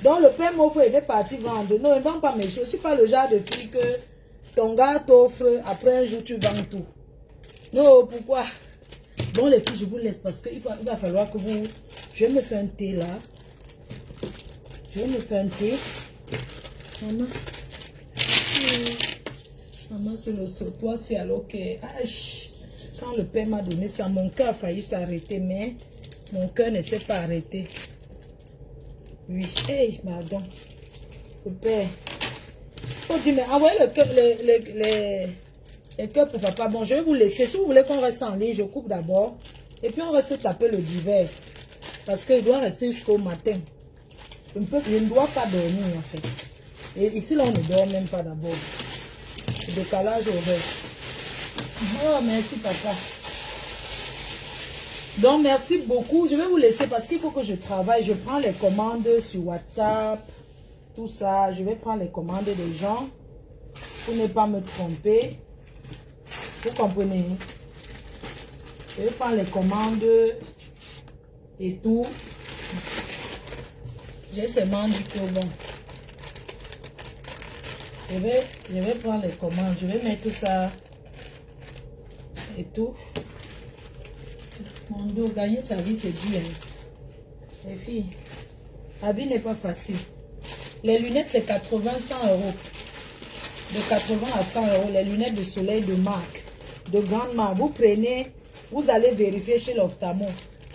Donc, le père m'offre, il est parti vendre. Non, il ne vend pas mes choses. Je ne suis pas le genre de fille que ton gars t'offre, après un jour, tu vends tout. Non, pourquoi? Bon, les filles, je vous laisse parce qu'il va falloir que vous... Je vais me faire un thé, là. Je vais me faire un thé. Maman. Maman, c'est le sautoir, c'est alors que... Quand le père m'a donné ça, mon cœur a failli s'arrêter, mais mon cœur ne s'est pas arrêté. Oui, hey, pardon. Le père. Faut dire, mais envoyez les cœurs pour papa. Bon, je vais vous laisser. Si vous voulez qu'on reste en ligne, je coupe d'abord. Et puis on reste taper le divers. Parce qu'il doit rester jusqu'au matin. Je ne dois pas dormir en fait. Et ici, là, on ne dort même pas d'abord. Le décalage horaire. Oh, merci papa. Donc, merci beaucoup. Je vais vous laisser parce qu'il faut que je travaille. Je prends les commandes sur WhatsApp. Tout ça. Je vais prendre les commandes des gens. Pour ne pas me tromper. Vous comprenez? Je vais prendre les commandes et tout. J'ai seulement dit que bon. Je vais prendre les commandes. Je vais mettre ça et tout. Mon dos, gagner sa vie, c'est dur. Les filles, la vie n'est pas facile. Les lunettes, c'est 80, 100 euros. De 80 à 100 euros, les lunettes de soleil de marque, de grande marque. Vous prenez, vous allez vérifier chez l'ophtalmo.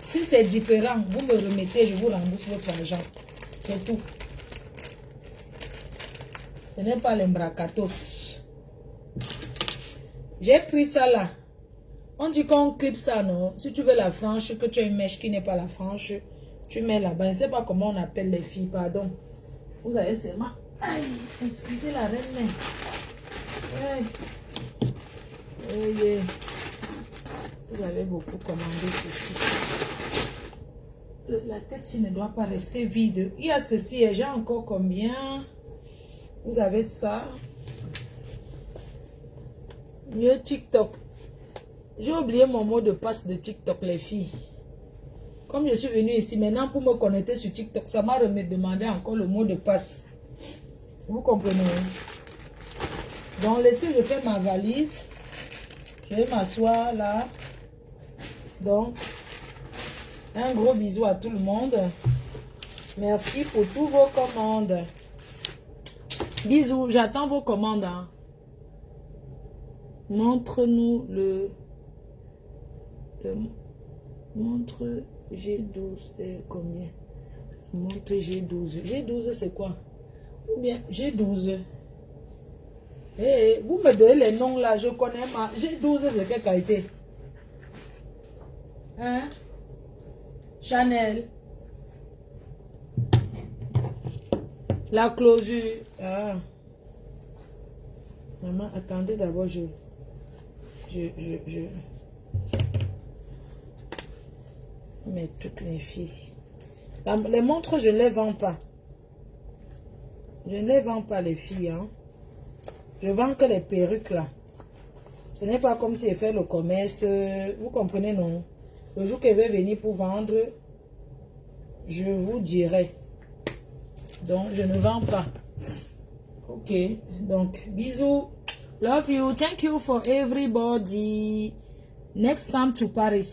Si c'est différent, vous me remettez, je vous rembourse votre argent. C'est tout. Ce n'est pas l'embracatos. J'ai pris ça là. On dit qu'on clip ça, non? Si tu veux la frange, que tu as une mèche qui n'est pas la frange, tu mets là-bas. Je ne sais pas comment on appelle les filles, pardon. Vous avez seulement... Aïe, excusez la reine. Aïe. Vous avez beaucoup commandé ceci. La tête, il ne doit pas rester vide. Il y a ceci, et j'ai encore combien? Vous avez ça. Mieux TikTok. J'ai oublié mon mot de passe de TikTok, les filles. Comme je suis venue ici, maintenant pour me connecter sur TikTok, ça m'a demandé encore le mot de passe. Vous comprenez? Donc, laissez, je fais ma valise. Je vais m'asseoir là. Donc, un gros bisou à tout le monde. Merci pour tous vos commandes. Bisous, j'attends vos commandes. Hein. Montre-nous le montre G12 combien? Montre G12. G12 c'est quoi? Ou bien G12. Vous me donnez les noms là, je connais pas. G12 c'est quelle qualité? Hein? Chanel. La closure. Ah. Maman, attendez d'abord, mais toutes les filles. Les montres, je ne les vends pas. Je ne les vends pas, les filles. Hein. Je vends que les perruques là. Ce n'est pas comme si je fais le commerce. Vous comprenez, non? Le jour qu'elle va venir pour vendre, je vous dirai. Donc, je ne vends pas. Ok. Donc, bisous. Love you. Thank you for everybody. Next time to Paris.